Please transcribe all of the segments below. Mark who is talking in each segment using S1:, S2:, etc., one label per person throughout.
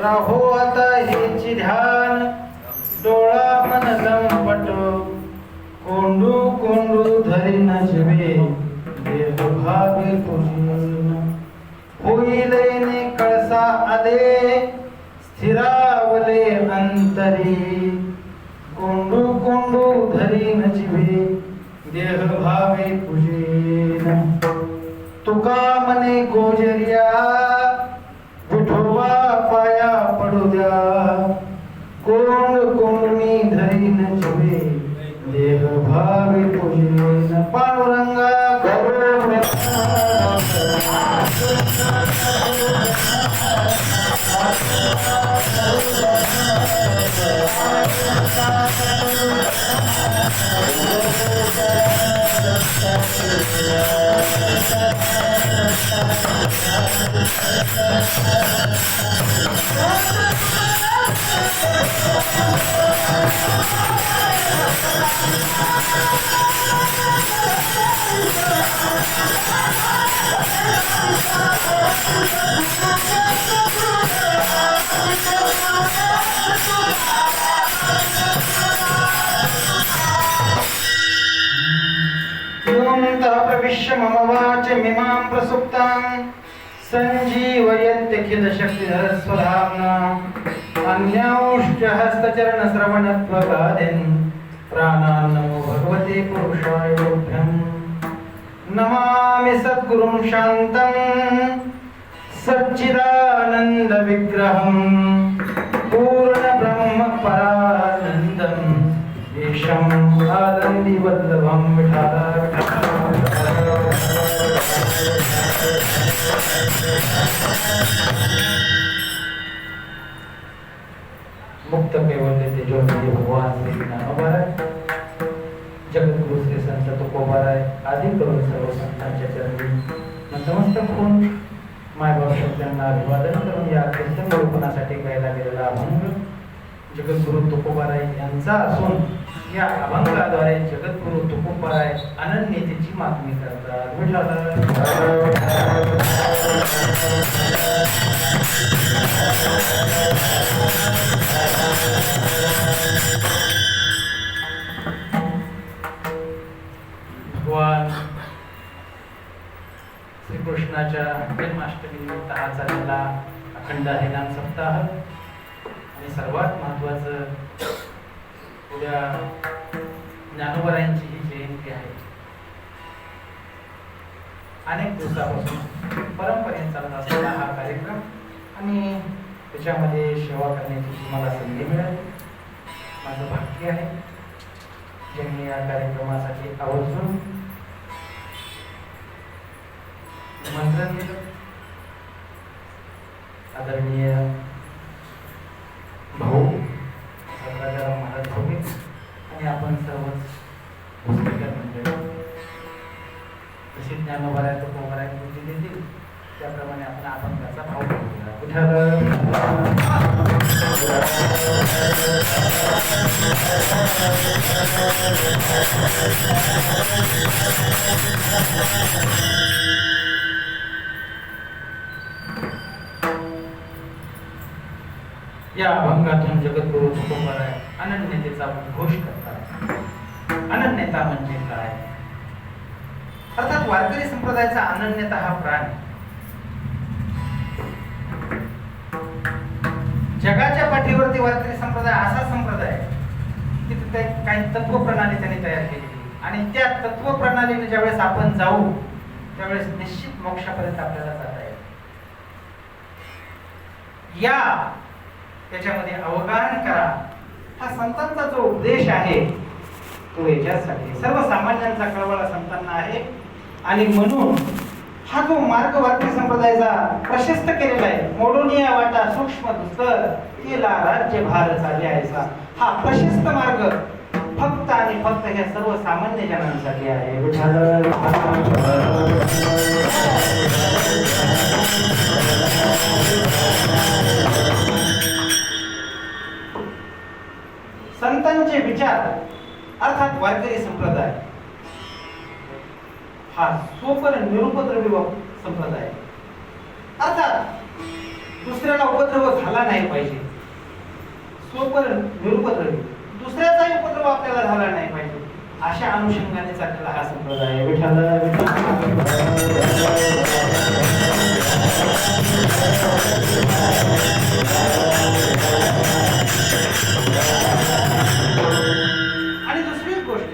S1: राहो आता हेची ध्यान डोळा मन लंपट कोंडू कोंडू धरी नजवे देह भावे पुरीन होईलेने कळसा आले स्थिरावले अंतरी कोंडू कोंडू धरी नजवे देह भावे पुरीन तुका मने गोजरिया विठोबा पाया पडू द्या कोंड कोंडणी धरी न जिवे देह भावे पूजेन पांडुरंगा प्रविश्य मम वाचमिमां प्रसुप्तां सञ्जीवयत्यखिल शक्तिधरस्वधाम्ना अन्यांश्च हस्तचरणश्रवणत्वगादीन् प्राणान् नमो भगवते पुरुषाय तुभ्यं नमामि सद्गुरुं शान्तं सच्चिदानन्दविग्रहं पूर्णब्रह्मपरानन्दम् ईशं आनन्दिवल्लभं मुक्त कैवल्य तेजोमय भगवान श्री ज्ञानोबाराय जगद्गुरु श्री संत तुकोबाराय आदी करून सर्व संतांच्या चरणी नतमस्तक होऊन मायबाप शब्दांना अभिवादन करून या कीर्तन निरूपणासाठी गायला गेलेला अभंग जगद्गुरु तुकोबाराय यांचा असून या अभंगाद्वारे जगद्गुरु तुकोबाराय अनन्यतेची मागणी करतात. भगवान श्रीकृष्णाच्या जन्माष्टमी निमित्त हा चाललेला अखंड हरिनाम सप्ताह आणि सर्वात महत्वाचं उद्या ज्ञानोबारायांची ही जयंती आहे. अनेक दिवसापासून परंपरेने चालत असलेला हा कार्यक्रम आणि त्याच्यामध्ये सेवा करण्याची मला संधी मिळाली. माझं भाग्य आहे ज्यांनी या कार्यक्रमासाठी आवर्जून निमंत्रण दिलं. आदरणीय भाऊ सरदारराव महाराज भाऊ आणि आपण सर्वच पुस्तकर मंडळी जशी ज्ञानोबाराय तुकोबाराय बुद्धी देतील त्याप्रमाणे आपण अभंगाचा भाव करूया. विठ्ठल या अभंगातून जगद्गुरु तुकोबाराय अनन्यतेचा उद्घोष करतात. अनन्यता म्हणजे काय? अर्थात वारकरी संप्रदायाचा अनन्यता हा प्राण. जगाच्या पाठीवरती वारकरी संप्रदाय असा संप्रदाय की तिथे काही तत्व प्रणाली त्यांनी तयार केली आणि त्या तत्व प्रणालीने ज्यावेळेस आपण जाऊ त्यावेळेस निश्चित मोक्षापर्यंत आपल्याला जाता येईल. या त्याच्यामध्ये अवगाहन करा हा संतांचा जो उपदेश आहे तो याच्यासाठी सर्वसामान्यांचा कळवळा संतांना आहे आणि म्हणून हा जो मार्ग वारकरी संप्रदायाचा प्रशस्त केलेला आहे. मोडोनिया वाटा सूक्ष्म दुस्तर केला राज्य भार चालयायचा हा प्रशस्त मार्ग फक्त आणि फक्त ह्या सर्वसामान्य जनांसाठी आहे. संतांचे विचार अर्थात वारकरी संप्रदाय हा सोपर निरुपद्रवी संप्रदाय. अर्थात दुसऱ्याला उपद्रव झाला नाही पाहिजे. सोपर निरुपद्रवी दुसऱ्याचाही उपद्रव आपल्याला झाला नाही पाहिजे अशा अनुषंगाने चाललेला हा संप्रदाय आहे. विठ्ठल आणि दुसरी गोष्ट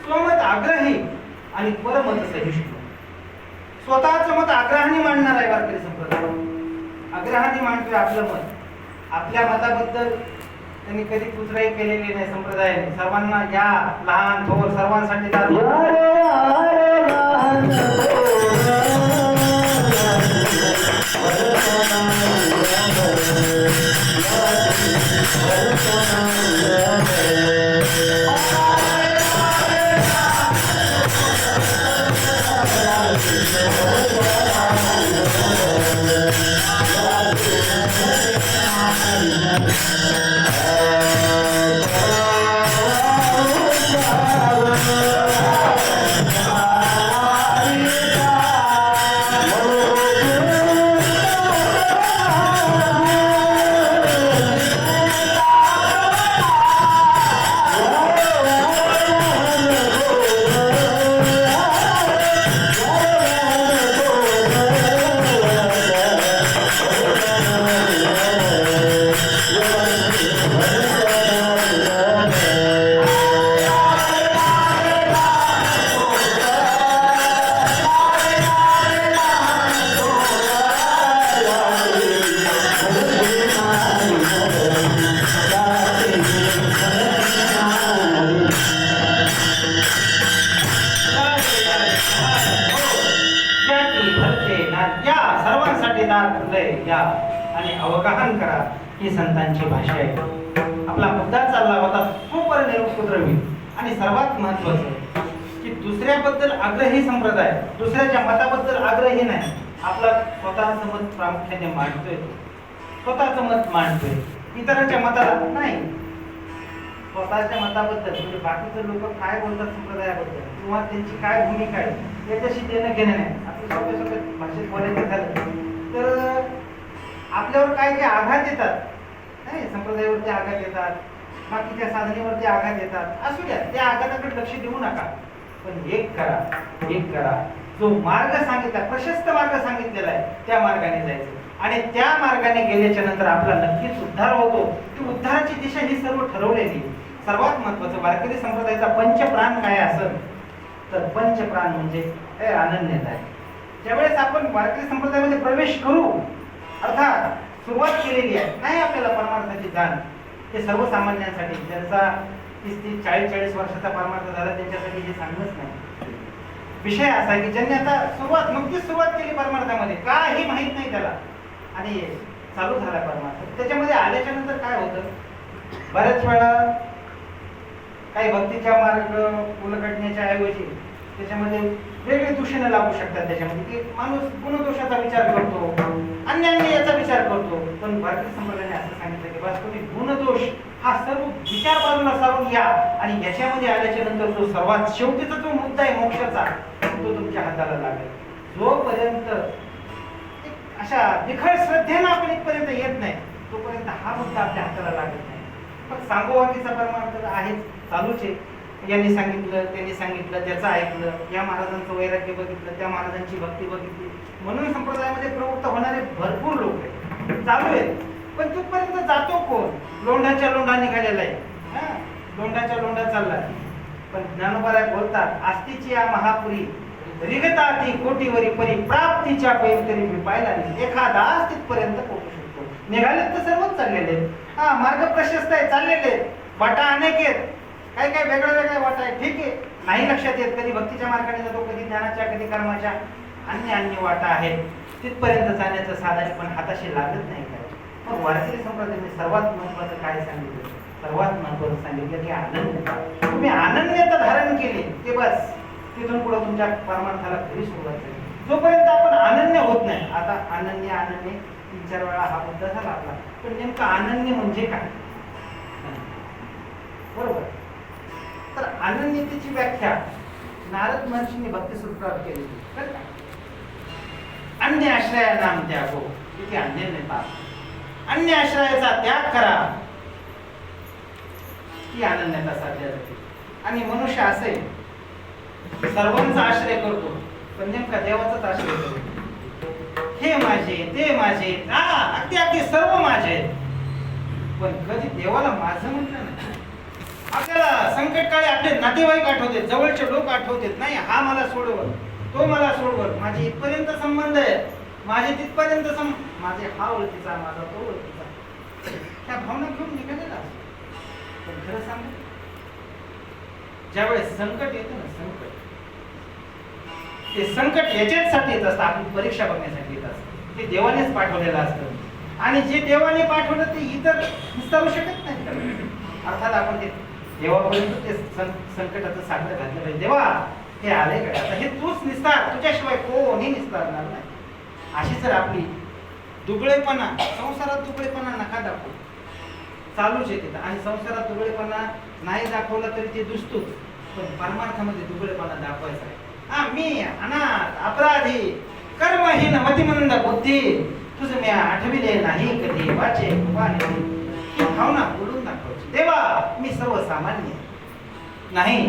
S1: स्वमत आग्रही आणि परमत सहिष्णू. स्वतःचं मत आग्रहाने मांडणार आहे वारकरी संप्रदाय. आग्रहाने मांडतोय आपलं मत. आपल्या मताबद्दल त्यांनी कधी कुचराई केलेली नाही संप्रदायाने. सर्वांना या लहान थोर सर्वांसाठी दार या आणि अवगाहन करा ही संतांची भाषा आहे. आपला मुद्दा चालला होता सुपर निरुपद्रवी. आणि सर्वात महत्वाचं की दुसऱ्याबद्दल आग्रही संप्रदाय, दुसऱ्याच्या मताबद्दल आग्रही नाही. आपला स्वतःचं मत प्रामुख्याने मांडतोय, स्वतःचं मत मांडतोय, इतरांच्या मताला नाही. स्वतःच्या मताबद्दल म्हणजे बाकीचे लोक काय बोलतात संप्रदायाबद्दल किंवा त्यांची काय भूमिका आहे याच्याशी देणं घेणं नाही. आपल्या सोप्या सोप्या भाषेत बोलायचं झालं तर आपल्यावर काय काय आघात येतात, नाही संप्रदायावरती आघात येतात, बाकीच्या साधनेवरती आघात येतात, असू द्या, त्या आघाताकडे लक्ष देऊ नका. पण एक करा जो मार्ग सांगितला, प्रशस्त मार्ग सांगितलेला आहे त्या मार्गाने जायचं. आणि त्या मार्गाने गेल्याच्या नंतर आपला नक्कीच उद्धार होतो. ती उद्धाराची दिशा ही सर्व ठरवलेली. सर्वात महत्वाचं वारकरी संप्रदायाचा पंचप्राण काय असेल तर पंचप्राण म्हणजे अनन्यता आहे. ज्यावेळेस आपण वारकरी संप्रदायामध्ये प्रवेश करू, अर्थात सुरुवात केलेली आहे, नाही आपल्याला परमार्थाची जाण, हे सर्वसामान्यांसाठी ज्यांचा 30-30, 40-40 वर्षाचा परमार्थ झाला त्यांच्यासाठी हे सांगणंच नाही. विषय असा आहे की ज्यांनी आता नुकतीच सुरुवात केली परमार्थामध्ये, काही माहित नाही त्याला, आणि चालू झाला परमार्थ, त्याच्यामध्ये आल्याच्या नंतर काय होतं, बऱ्याच वेळा काही भक्तीच्या मार्ग उलगडण्याच्या ऐवजी त्याच्यामध्ये वेगळे दूषणं लागू शकतात. त्याच्यामध्ये की माणूस गुणदोषाचा विचार करतो, अन्य याचा विचार करतो. पण वारकरी संप्रदायाने असं सांगितलं की बस तुम्ही गुणदोष हा सर्व विचार बाजूला सारून या, आणि याच्यामध्ये आल्याच्या नंतर जो सर्वात शेवटीचा जो मुद्दा आहे मोक्षाचा, तो तुमच्या हाताला लागेल. जोपर्यंत अशा निखळ श्रद्धेनं आपण इथपर्यंत येत नाही तोपर्यंत हा मुद्दा आपल्या हाताला लागत नाही. पण सांगोवाकीचा परमार्थ आहे, चालूच आहे. यांनी सांगितलं, त्यांनी सांगितलं, त्याचं ऐकलं, या महाराजांचं वैराग्य बघितलं, त्या महाराजांची भक्ती बघितली, म्हणून संप्रदायामध्ये प्रवृत्त होणारे भरपूर लोक आहेत, चालू आहेत. पण तिथपर्यंत जातो कोण? लोंढाच्या लोंढा निघालेला आहे, लोंढाच्या लोंढा चालला. पण ज्ञानोबा बोलतात, आस्तीची या महापुरी रिगता ती कोटीवरी परी प्राप्तीच्या पैतरी मी पाहिला नाही. एखादा तिथपर्यंत पोहोचू शकतो. निघालेत तर सर्वच चाललेले, मार्ग प्रशस्त आहे, चाललेले, वाटा अनेक आहेत, काय काय वेगळ्या वाटा आहे, ठीक आहे, नाही लक्षात येत, कधी भक्तीच्या मार्गाने जातो, कधी ज्ञानाच्या, कधी कर्माच्या, अन्य वाटा आहेत. तिथपर्यंत जाण्याचं साधन पण हाताशी लागत नाही. काय मग वारकरी संप्रदायाने सर्वात महत्वाचं काय सांगितलं? सर्वात महत्वाचं सांगितलं की अनन्यता. तुम्ही अनन्यता धारण केली की बस तिथून पुढे तुमच्या परमार्थाला खरी सुरुवात झाली. जोपर्यंत आपण अनन्य होत नाही, आता अनन्य 3-4 वेळा हा मुद्दा झाला आपला, पण नेमकं अनन्य म्हणजे काय? बरोबर. तर अनन्यतेची व्याख्या नारद महर्षींनी भक्ती सूत्रात केली. अन्य आश्रया नाम त्यागो, इथे अनन्यता, अन्य आश्रयाचा त्याग करा, ही अनन्यता साध्य जाते. आणि मनुष्य असे सर्वांचा आश्रय करतो, पण नेमका देवाचाच आश्रय करतो. हे माझे, ते माझे, अगदी सर्व माझे, पण कधी देवाला माझं म्हटलं नाही. आपल्याला संकट काळी आपले नातेवाईक आठवते, जवळचे लोक आठवते, नाही हा मला सोडवल, तो मला सोडवल, माझे इथपर्यंत संबंध आहे, माझे तिथपर्यंत माझे हा ओळखीचा, माझा तो ओळखीचा, त्या भावना घेऊन निघालेला. खरं सांगा, ज्यावेळेस संकट येतं ना, संकट, ते संकट याच्यासाठी येत असतं, आपली परीक्षा बघण्यासाठी येत असतं. ते देवानेच पाठवलेलं असतं आणि जे देवाने पाठवलं ते इतर विस्तारू शकत नाही. अर्थात आपण ते देवापर्यंत ते संकटाचं साखर घातलं पाहिजे. देवा हे आले का, आता हे तूच निस्तार, तुझ्याशिवाय कोणी निस्तारणार नाही. अशी जर आपली दुबळेपणा, संसारात दुबळेपणा नका दाखवू, चालूच येते. आणि संसारात दुबळेपणा नाही दाखवला तरी ते दुसतोच, पण परमार्थामध्ये दुबळेपणा दाखवायचा आहे. हा, मी अनाथ, अपराधी, कर्महीन, मतिमंद बुद्धी, तुझं मी आठविले नाही कधी, वाचे कृपाने, ही भावना बोलून दाखवायची. देवा मी सर्वसामान्य नाही.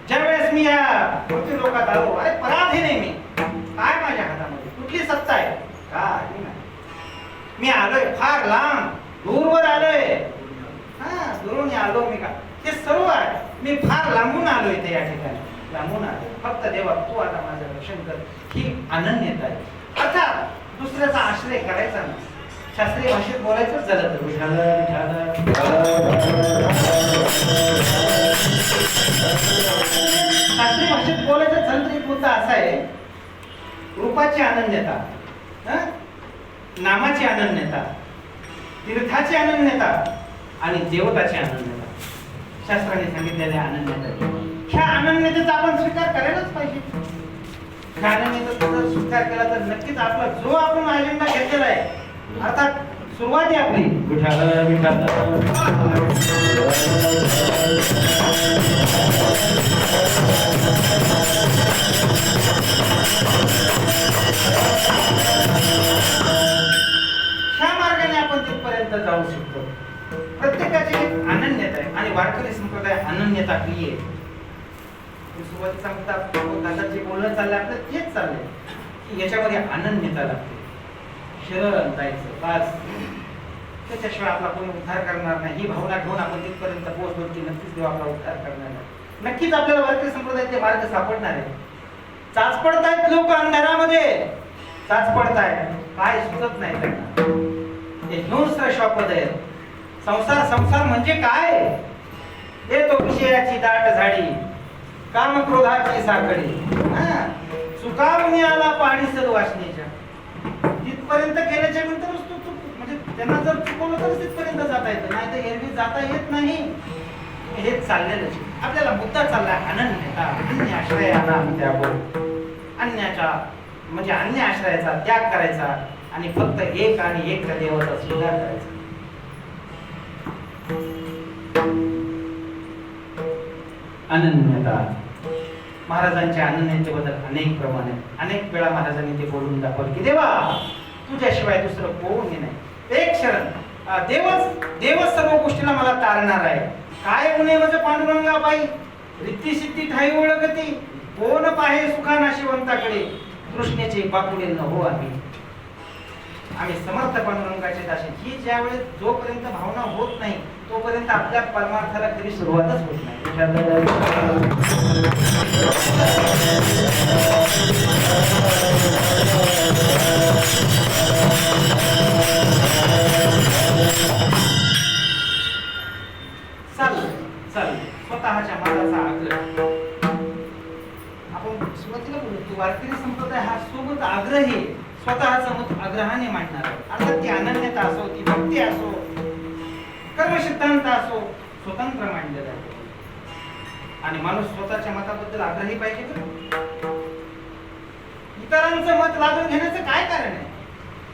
S1: ज्यावेळेस मी या पृथ्वी लोकात आलो, अरे पराधी नाही मी, काय माझ्या हातामध्ये कुठली सत्ता आहे, काही नाही. मी आलोय फार लांब, दूरवर आलोय. हा, दुरून आलो मी का, हे सर्व आहे, मी फार लांबून आलोय ते या ठिकाणी, लांबून आलो. फक्त देवा तू आता माझं रक्षण कर, ही अनन्यता आहे. अर्थात दुसऱ्याचा आश्रय करायचा नाही. शास्त्रीय भाषेत बोलायचं झालं तर विठाल शास्त्रीय भाषेत बोलायचं झालं तर एक मुद्दा असा आहे, रूपाची अनन्यता, नामाची अनन्यता, तीर्थाची अनन्यता आणि देवताची अनन्यता. शास्त्राने सांगितलेल्या अनन्यता, ह्या अनन्यतेचा आपण स्वीकार करायलाच पाहिजे. ह्या अनन्यतेचा जर स्वीकार केला तर नक्कीच आपला जो आपण अजेंडा घेतलेला आहे, अर्थात सुरुवात आहे आपली विठाल विठाल, ह्या मार्गाने आपण तिथपर्यंत जाऊ शकतो. प्रत्येकाची एक अनन्यता आहे आणि वारकरी संप्रदाय अनन्यता प्रिय आहे. सुरुवातीचा मुद्दा जे बोलणं चाललंय आपलं तेच चाललंय की याच्यामध्ये अनन्यता लागते. शरण जायचं बस, त्याच्याशिवाय आपला कोणी उद्धार करणार नाही. ही भावना घेऊन आपण तिथपर्यंत पोहोचलो की नक्कीच देव आपला उद्धार करणार नाही. नक्कीच आपल्याला वारकरी संप्रदायाचे मार्ग सापडणार आहे. चाच पडतायत लोक अंधारामध्ये, चाच पडतायत, काय सुचत नाही त्यांना. हे हिंस्र श्वापद आहे. संसार म्हणजे काय, हे तो विषयाची दाट झाडी, काम क्रोधाची साखळी, सुकावणी आला पाणी सदवासनेच्या. तिथपर्यंत गेल्याच्या नंतरच तू म्हणजे त्यांना जर चुकवलं तर तिथपर्यंत जाता येतं, नाही तर एरवी जाता येत नाही. हेच चाललेलं आपल्याला मुद्दा चाललाय अनन्यता. अन्य आश्रयाला आम्ही त्यावर अन्याच्या म्हणजे अन्य आश्रयाचा त्याग करायचा आणि फक्त एक आणि एक देवाचा स्वीकार करायचा. अनन्यता, महाराजांच्या अनन्यतेबद्दल अनेक प्रमाणे अनेक वेळा महाराजांनी ते बोलून दाखवलं की देवा तुझ्याशिवाय दुसरं कोणी नाही. एक शरण, देवच सर्व गोष्टीला मला तारणार आहे. काय गुन्हे माझं पांडुरंगा बाई, रिद्धी सिद्धी ठाई ओळखती, कोण पाहे सुखा नाशिवंताकडे, तृष्णेचे बापुडे न हो आम्ही समर्थ पांडुरंगाचे दासे. ही ज्यावेळेस जोपर्यंत भावना होत नाही तोपर्यंत आपल्या परमार्थाला कधी सुरुवातच होत नाही. चाल स्वतःच्या मनाचा आग्रह. आपण सुरुवातीला बोलतो वारकरी संप्रदाय हा सोबत आग्रही, स्वतःचं मत आग्रहाने मांडणार आहे. अर्थात ती अनन्यता असो, ती भक्ती असो, कर्म सिद्धांत असो, स्वतंत्र मांडलेला आहे. आणि माणूस स्वतःच्या मताबद्दल आग्रही पाहिजे का? इतरांचं मत लादून घेण्याचं काय कारण आहे?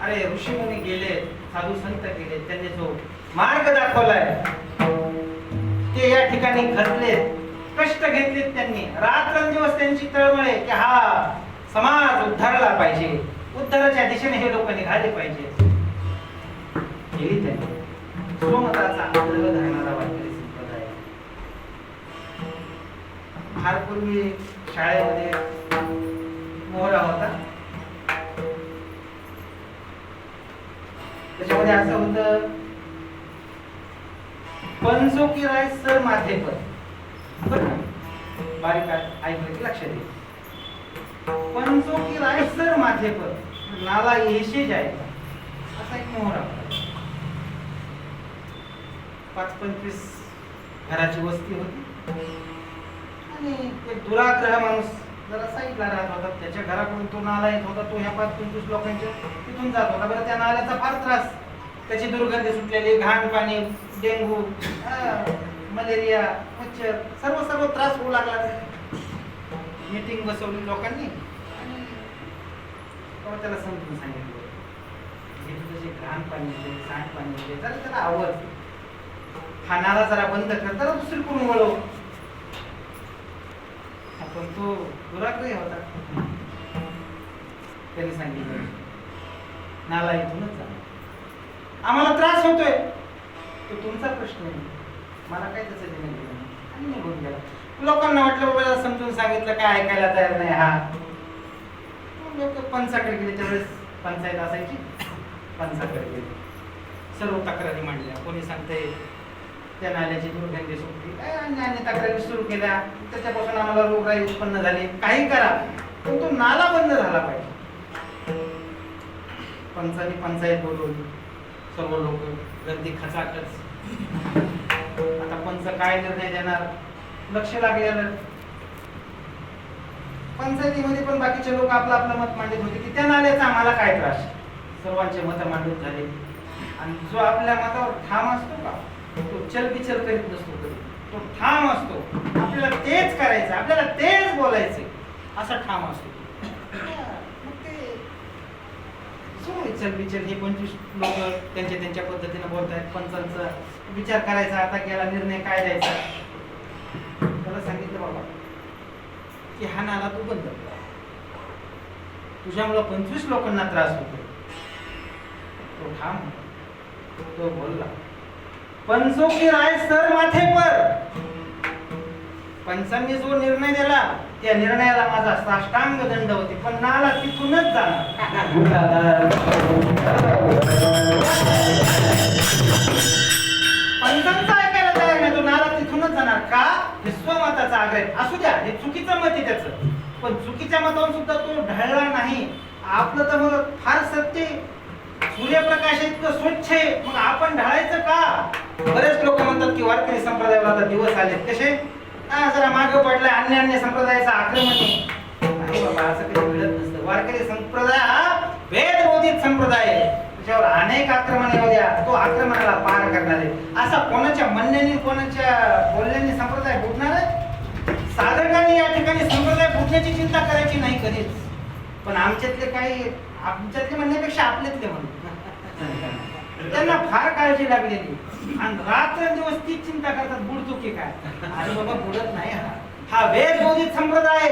S1: अरे ऋषीमुनी गेले, साधू संत गेले, त्यांनी जो मार्ग दाखवलाय ते या ठिकाणी घडले, कष्ट घेतलेत त्यांनी, रात्रंदिवस त्यांची तळमळ आहे की हा समाज उद्धारला पाहिजे, उद्धाराच्या दिशेने हे लोक निघाले पाहिजे. केली त्यांनी स्वमताचा आग्रह धरणारा वारकरी संप्रदाय. फार पूर्वी शाळेमध्ये मोहरा होता, त्याच्यामध्ये असं होतं पंचो की राय सर माथे पर. बारीक ऐकलं की लक्षात येईल. पंचो की राय सर माथे पर नाला येशे जायचा, असा एक मोहरा होता. 5-25 घराची वस्ती होती आणि एक दुराग्रह माणूस जरा साईडला राहत होता. त्याच्या घराकडून तो नाला येत होता. तो ह्या 25 लोकांच्या तिथून जात होता. बरं, त्या नाल्याचा फार त्रास, त्याची दुर्गंधी सुटलेली, घाण पाणी, डेंगू, मलेरिया, मच्छर, सर्व त्रास होऊ लागला. मीटिंग बसवली लोकांनी आणि त्याला समजून सांगितलं, हे तुझं जे घाण पाणी येते, सांडपाणी येते, जरा त्याला आवर, हा नाला जरा बंद कर, जरा दुसरीकडून वळव. पण तो दुराग्रही होता. त्यांनी सांगितलं, नाला इथूनच जा, आम्हाला त्रास होतोय, तो तुमचा प्रश्न आहे, मला काय त्याचं देणं घेणं नाही. आणि निघून गेला. लोकांना वाटलं बाबा समजून सांगितलं, काय ऐकायला तयार नाही हा. लोक पंचाकडे गेले, त्यावेळेस पंचायत असायची, पंचाकडे गेले, सर्व तक्रारी मांडल्या. कोणी सांगते त्या नाल्याची दुर्गंधी सुटली, काय अन्य तक्रारी सुरू केल्या, त्याच्यापासून आम्हाला रोगराई उत्पन्न झाली. काही करा, पण तो नाला बंद झाला पाहिजे. पंचांनी पंचायत बोलवली, सर्व लोक गर्दी खचाखच. आता पंच काय निर्णय देणार, लक्ष लागलेलं. पंचायतीमध्ये पण बाकीचे लोक आपलं आपलं मत मांडत होते की त्या नाल्याचा आम्हाला काय त्रास. सर्वांचे मत मांडून झाले आणि जो आपल्या मतावर ठाम असतो का, तो चलबिचल करीत नसतो कधी, तो ठाम असतो. आपल्याला तेच करायचं, आपल्याला तेच बोलायचे, असा ठाम असतो. मग ते सुरू चलबिचल, हे 25 लोक त्यांच्या पद्धतीने बोलतायत. पंचांचा विचार करायचा, आता गेला निर्णय काय द्यायचा. त्याला सांगितलं, बाबा की हा नाला तू बंद कर, तुझ्यामुळे 25 लोकांना त्रास होतो. तो ठाम, तो बोलला, पंचों की राय सर माथे पर. पंचांनी जो निर्णय दिला त्या निर्णयाला माझा साष्टांग दंड होते, पण नाला तिथूनच जाणार. पंचांचा ऐकायला तयार नाही, तो नाला तिथूनच जाणार का, विश्वमताचा आग्रह असू द्या, हे चुकीचं मत आहे त्याचं, पण चुकीच्या मतावरून सुद्धा तो ढळला नाही. आपलं तर मग फार सत्य, सूर्यप्रकाश इतकं स्वच्छ आहे, मग आपण ढळायचं का. बरेच लोक म्हणतात की वारकरी संप्रदायावर आता दिवस आले कसे, जरा मागे पडलाय, अन्य संप्रदायाचं आक्रमण आहे. बाबा, असं कधी मिळत नसतं. वारकरी संप्रदाय हा वेद बोधित संप्रदाय आहे, त्याच्यावर अनेक आक्रमण येऊ द्या, तो आक्रमणाला पार करणार आहे. असा कोणाच्या म्हणण्याने, कोणाच्या बोलण्याने संप्रदाय फुटणार आहे. साधकांनी या ठिकाणी संप्रदाय फुटण्याची चिंता करायची नाही कधीच. पण आमच्यातले काही, आमच्यातले म्हणण्यापेक्षा आपल्यातले म्हणून त्यांना फार काळजी लागलेली आणि रात्रंदिवस तीच चिंता करतात, बुडतो की काय. आणि बाबा बुडत नाही. हा वेद बोधित संप्रदाय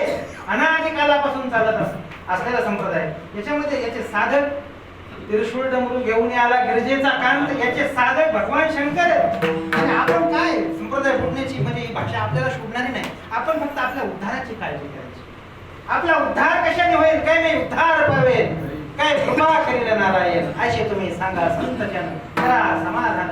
S1: अनादी कालापासून चालत असलेला संप्रदाय. याच्यामध्ये याचे साधक त्रिशूळ डमरू घेऊन आला गिरजेचा कांत, याचे साधक भगवान शंकर. आणि आपण काय, संप्रदाय फुटण्याची म्हणजे ही भाषा आपल्याला शोधणारी नाही. आपण फक्त आपल्या उद्धाराची काळजी करायची. आपला उद्धार कशाने होईल, काय नाही उद्धार पावेल, काय कृपा करील नारायण, असे तुम्ही सांगा संत जन, करा समाधान.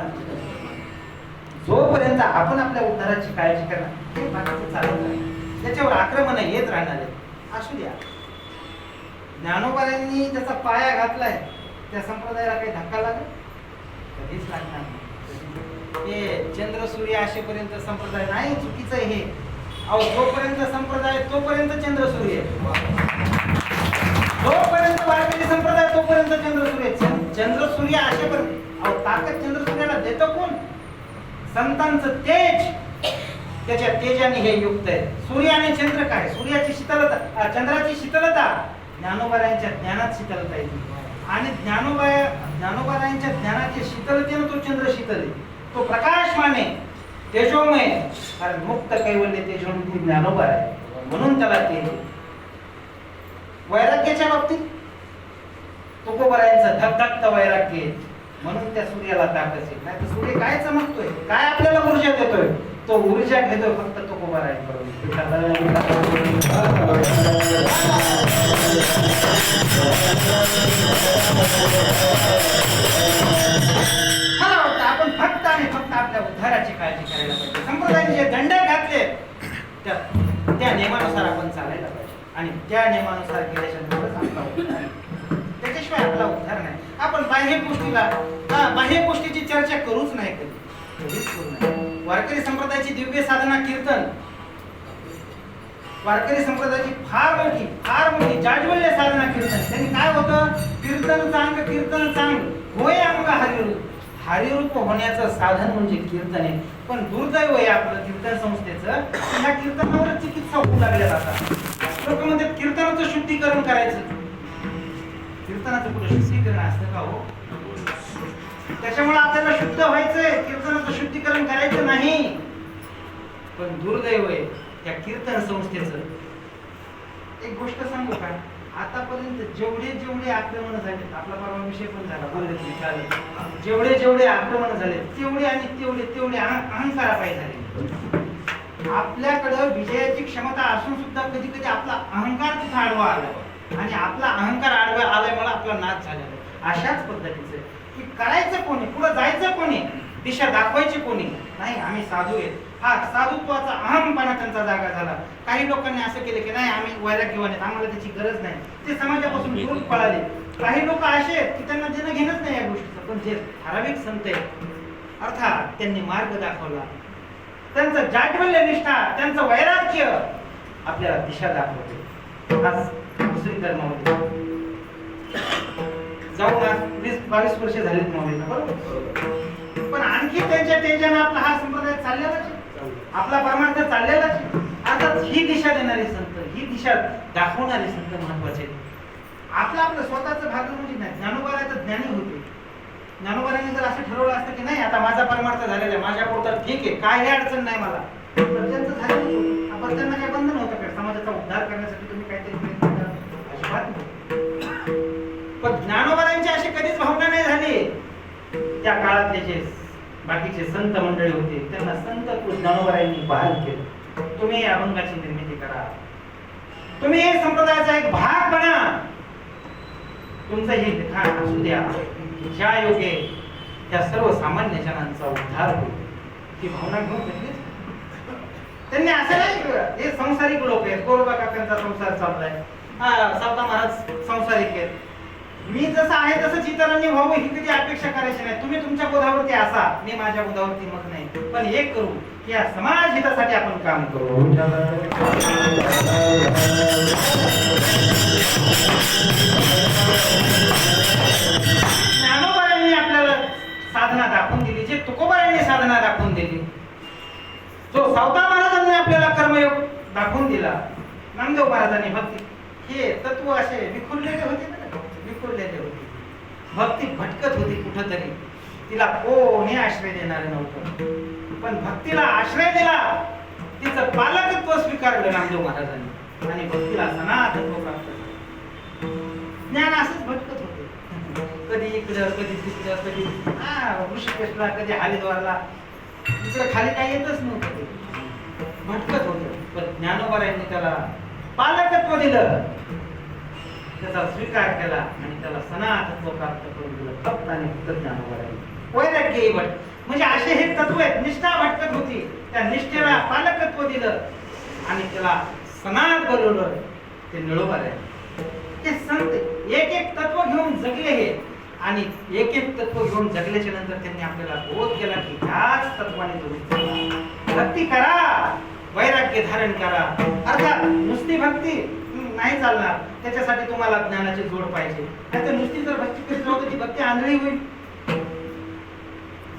S1: जोपर्यंत आपण आपल्या उद्धाराची काळजी करणार, ते बाकीचं चालत नाही. त्याच्यावर आक्रमण येत राहणार आहे. असू द्या, ज्ञानोबांनी त्याचा पाया घातलाय, त्या संप्रदायाला काही धक्का लागेल कधीच लागणार नाही. हे चंद्र सूर्य असेपर्यंत संप्रदाय नाही, चुकीचं आहे हे. अहो, जोपर्यंत संप्रदाय तोपर्यंत चंद्र सूर्य, जोपर्यंत वारकरी संप्रदाय तोपर्यंत चंद्र सूर्य. चंद्र सूर्य असेपर्यंत, अहो ताकद चंद्र सूर्याला देतं कोण, संतांचं तेज. त्याच्या तेजाने हे युक्त आहे. सूर्य आणि चंद्र काय, सूर्याची शीतलता, चंद्राची शीतलता, ज्ञानोबारायांच्या ज्ञानात शीतलता येते. आणि ज्ञानोबारायांच्या ज्ञानाच्या शीतलतेनं तो चंद्र शीतल आहे, तो प्रकाशमान आहे, तेजोमय. कारण मुक्त कैवल्य तेजोमय ज्ञानोबा आहे, म्हणून त्याला तेज. वैराग्याच्या बाबतीत तुकोबारायांचं धगधगतं वैराग्य, म्हणून त्या सूर्याला ताकद आहे. नाही तर सूर्य काय चमकतोय, काय आपल्याला ऊर्जा देतोय, तो ऊर्जा घेतोय फक्त तुकोबारायांकडून. मला वाटतं आपण फक्त आणि फक्त आपल्या उद्धाराची काळजी करायला पाहिजे. संप्रदायाने जे दंड घातले त्या नियमानुसार आपण चालायला पाहिजे आणि त्या नियमानुसार केल्याच्यानंतरच आपला उद्धार. त्याच्याशिवाय आपला उद्धार नाही. आपण बाह्य गोष्टीची चर्चा करूच नाही, कधीच करू नये. वारकरी संप्रदायाची दिव्य साधना कीर्तन, वारकरी संप्रदायाची फार मोठी जाज्वल्य साधना कीर्तन. त्यांनी काय होतं, कीर्तन चांग होय अंग हरिरूप. हरिरूप होण्याचं साधन म्हणजे कीर्तन आहे. पण दुर्दैव आहे आपलं कीर्तन संस्थेचं, ह्या कीर्तनावर चिकित्सा होऊ लागल्या जातात. लोक म्हणतात कीर्तनाचं शुद्धीकरण करायचं. कीर्तनाचं कुठं शुद्धीकरण असतं का हो? त्याच्यामुळे आपल्याला शुद्ध व्हायचंय, कीर्तनाचं शुद्धीकरण करायचं नाही. पण दुर्दैव आहे त्या कीर्तन संस्थेचं. एक गोष्ट सांगू का, आतापर्यंत जेवढे आक्रमण झाले, आपला परवा विषय पण झाला, जेवढे आक्रमण झाले तेवढे अहंकारापायी झाले. आपल्याकडं विजयाची क्षमता असून सुद्धा कधी कधी आपला अहंकार तिथं आडवा आला आणि आपला अहंकार आडवा आल्यामुळे आपला नाश झालेला आहे. अशाच पद्धतीचं की करायचं कोणी, पुढे जायचं कोणी, दिशा दाखवायची कोणी नाही. आम्ही साधू आहेत, हा साधुत्वाचा अहमपणा त्यांचा जागा झाला. काही लोकांनी असं केलं की नाही आम्ही वैराग्यवान आहेत, आम्हाला त्याची गरज नाही, ते समाजापासून दूर पळाले. काही लोक असे आहेत की त्यांना देणं घेणंच नाही या गोष्टीचं. पण जे ठराविक संत आहेत अर्थात त्यांनी मार्ग दाखवला, त्यांचं जाज्वल्य निष्ठा, त्यांचं वैराग्य आपल्याला दिशा दाखवते. आज दुसरी धर्मामध्ये जाऊन आज 20-22 वर्ष झालीत मोबाईलला, बरोबर. पण आणखी त्यांच्या तेजाने आपला हा संप्रदाय चाललेलाच, आपला परमार्थ चाललेलाच. आता ही दिशा देणारे संत, ही दिशा दाखवणारे संत महत्वाचे. आपलं स्वतःचं भाग्य म्हणजे नाही. ज्ञानोबाराचं ज्ञानी होते. ज्ञानोबारांनी जर असं ठरवलं असतं की नाही आता माझा परमार्थ झालेला आहे, माझ्या पोटात ठीक आहे, काही अडचण नाही मला, तर त्यांचं झालं होतं. आपण त्यांना काय बंधन होतं का समाजाचा उद्धार करण्यासाठी तुम्ही काहीतरी प्रयत्न करा? अजिबात नाही. पण ज्ञानोबारांची अशी कधीच भावना नाही झाली. त्या काळातले जे बाकीचे संत मंडळी होते त्यांना संत ज्ञानोबारांनी बहाल केलं, तुम्ही अभंगाची निर्मिती करा, तुम्ही हे संप्रदायाचा एक भाग बना, तुमचं हे लिखाण असू द्या, ज्या योगे त्या सर्वसामान्य जनांचा उद्धार होईल. ही भावना घेऊन त्यांनी असं नाही, हे संसारिक लोक आहेत, गोरोबा काकांचा संसार चाललाय, सावता महाराज संसारिक आहेत, मी जसं आहे तसंच इतरांनी व्हावं ही कधी अपेक्षा करायची नाही. तुम्ही तुमच्या पदावरती असा, मी माझ्या पदावरती मग नाही. पण एक करू की या समाज हितासाठी आपण काम करू. ज्ञानोबारांनी आपल्याला साधना दाखवून दिली, जे तुकोबारांनी साधना दाखवून दिली, जो सावता महाराजांनी आपल्याला कर्मयोग दाखवून दिला, नामदेव महाराजांनी भक्ती, हे तत्व असे विखुरलेले होते, विखुरलेले होते. भक्ती भटकत होती कुठंतरी, तिला कोणी आश्रय देणार नव्हतं. पण भक्तीला आश्रय दिला, तिचं पालकत्व स्वीकारलं नामदेव महाराजांनी आणि भक्तीला सनातन प्राप्त झालं. ज्ञान असंच भटकत होते, कधी इकडं कधी तिकडं, कधी ऋषिकेशला, कधी हरिद्वारला, इकडं खाली काही येतच नव्हतं, भटकत होतं. पण ज्ञानोबारांनी त्याला पालकत्व दिलं, त्याचा स्वीकार केला आणि त्याला सनातत्व प्राप्त करून दिलं. फक्त आणि फक्त ज्ञानोबारांनी. वैराग्य म्हणजे असे हे तत्व आहेत. निष्ठा भटकत होती, त्या निष्ठेला पालकत्व दिलं आणि त्याला सनात बनवलं. ते निळोबारांनी, ते संत एक एक तत्व घेऊन जगले हे, आणि एक एक तत्व घेऊन जगल्याच्या नंतर त्यांनी आपल्याला बोध केला की ह्याच तत्वाने तुम्ही भक्ती करा, वैराग्य धारण करा. अर्थात नुसती भक्ती नाही चालणार, त्याच्यासाठी तुम्हाला ज्ञानाची जोड पाहिजे. नाहीतर नुसती जर भक्ती करीत राहतो ती भक्ती आंधळी होईल.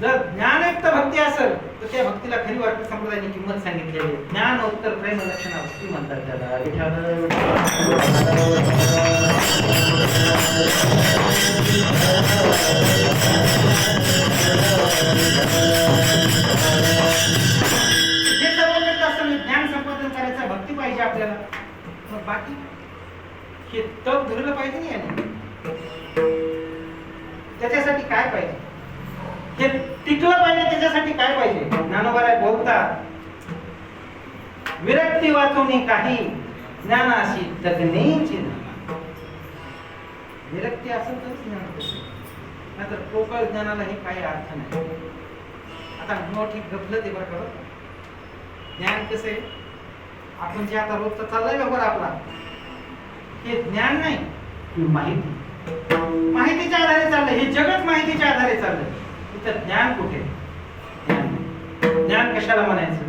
S1: जर ज्ञानयुक्त भक्ती असेल तर त्या भक्तीला खरी वारकरी संप्रदायाने किंमत सांगितलेली आहे. ज्ञानोत्तर प्रेम लक्षणा भक्ती म्हणतात त्याला. जे सर्व करत असताना ज्ञान संपादन करायचं, भक्ती पाहिजे आपल्याला. मग बाकी हे तप धरलं पाहिजे नाही याने. त्याच्यासाठी काय पाहिजे, हे टिकलं पाहिजे, त्याच्यासाठी काय पाहिजे. ज्ञानोबाराय बोलतात, विरक्ती वाचून काही ज्ञानाशी तज्ञेची. विरक्ती असेल तरच ज्ञान होतं, नाहीतर पोकळ ज्ञानालाही काही अर्थ नाही. आता मोठी गफलत आहे बरं का. ज्ञान कसं आहे, आपण जे आता रोजचा चाललाय व्यवहार आपला, हे ज्ञान नाही, माहिती. माहितीच्या आधारे चाललंय हे जगच, माहितीच्या आधारे चाललंय. इथं ज्ञान कुठे? ज्ञान ज्ञान कशाला म्हणायचं?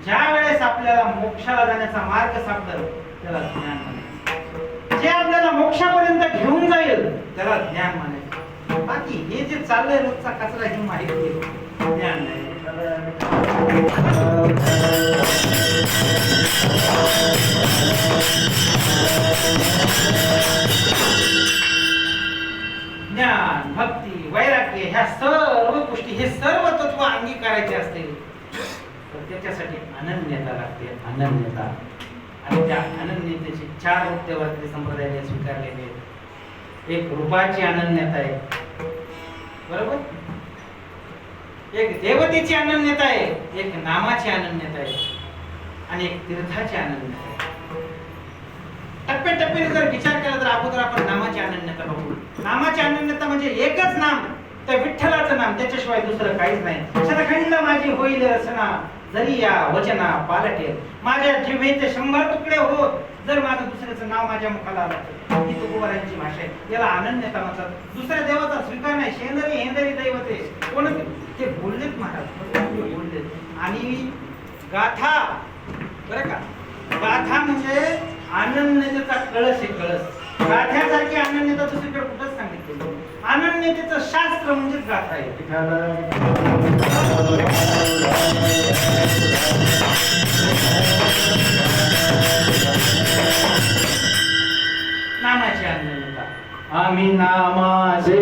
S1: ज्या वेळेस आपल्याला मोक्षाला जाण्याचा मार्ग सापडेल त्याला ज्ञान म्हणायचं. जे आपल्याला मोक्षापर्यंत घेऊन जाईल त्याला ज्ञान म्हणायचं. बाकी हे जे चाललंय रोजचा कचरा ही माहिती ज्ञान नाही. ज्ञान, भक्ती, वैराग्य ह्या सर्व गोष्टी, हे सर्व तत्व अंगीकारायचे असतील तर त्याच्यासाठी अनन्यता लागते. अनन्यता. आणि त्या अनन्यतेचे 4 रूप देवाचे संप्रदायाने स्वीकारलेले आहेत. एक रूपाची अनन्यता आहे, बरोबर, एक देवतेची अनन्यता आहे, एक नामाची अनन्यता आहे आणि एक तीर्थाची अनन्यता आहे. टप्प्याटप्प्याने जर विचार केला तर अगोदर आपण नामाची अनन्यता बघू. नामाची अनन्यता म्हणजे एकच नाम, त्या विठ्ठलाचं नाम, त्याच्याशिवाय दुसरं काहीच नाही. शतखंड माझी होईल रचना, जरी या वचना पालटेल. माझ्या जिव्हेचे 100 तुकडे होत जर माझं दुसऱ्याचं नाव माझ्या मुखाला आलं तर ही तुकोबारांची भाषा आहे. याला अनन्यता म्हणतात. दुसऱ्या देवाचा स्वीकार नाही. शेंदरी हेंदरी दैवते कोण ते बोललेत महाराज, बोललेत. आणि गाथा, बरं का, गाथा म्हणजे अनन्यतेचा कळस आहे. कळस गाथ्यासारखी अनन्यता दुसरीकडे कुठंच सांगितली. अनन्यतेचं शास्त्र म्हणजेच गाथा आहे. नामाची अनन्यता. आम्ही नामाचे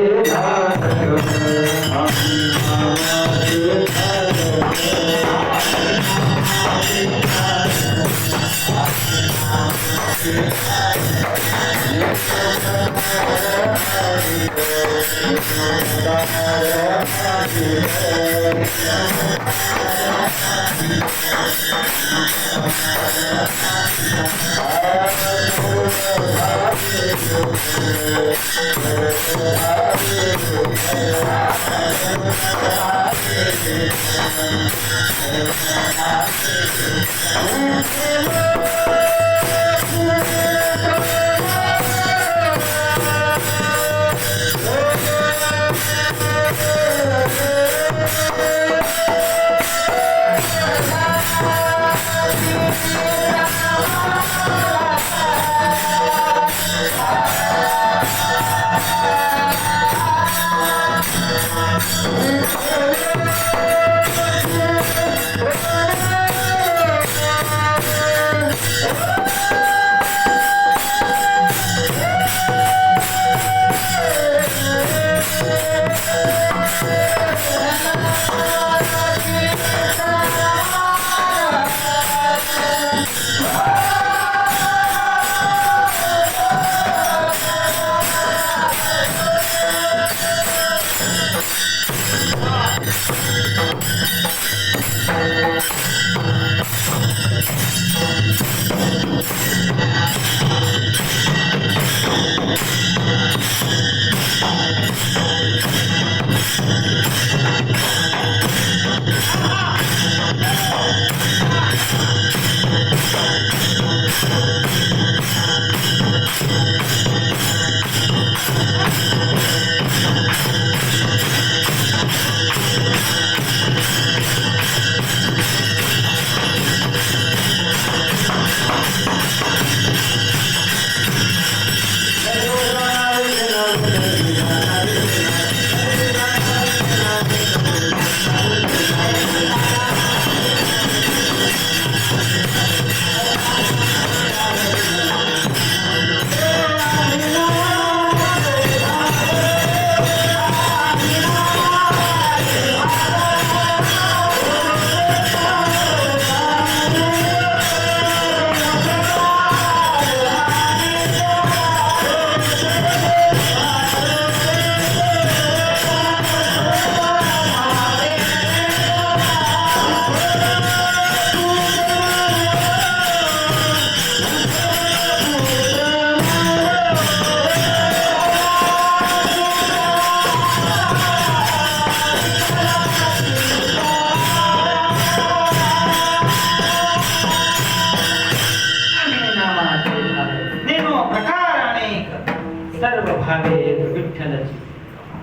S1: सर्व भावे एक विठ्ठलाची.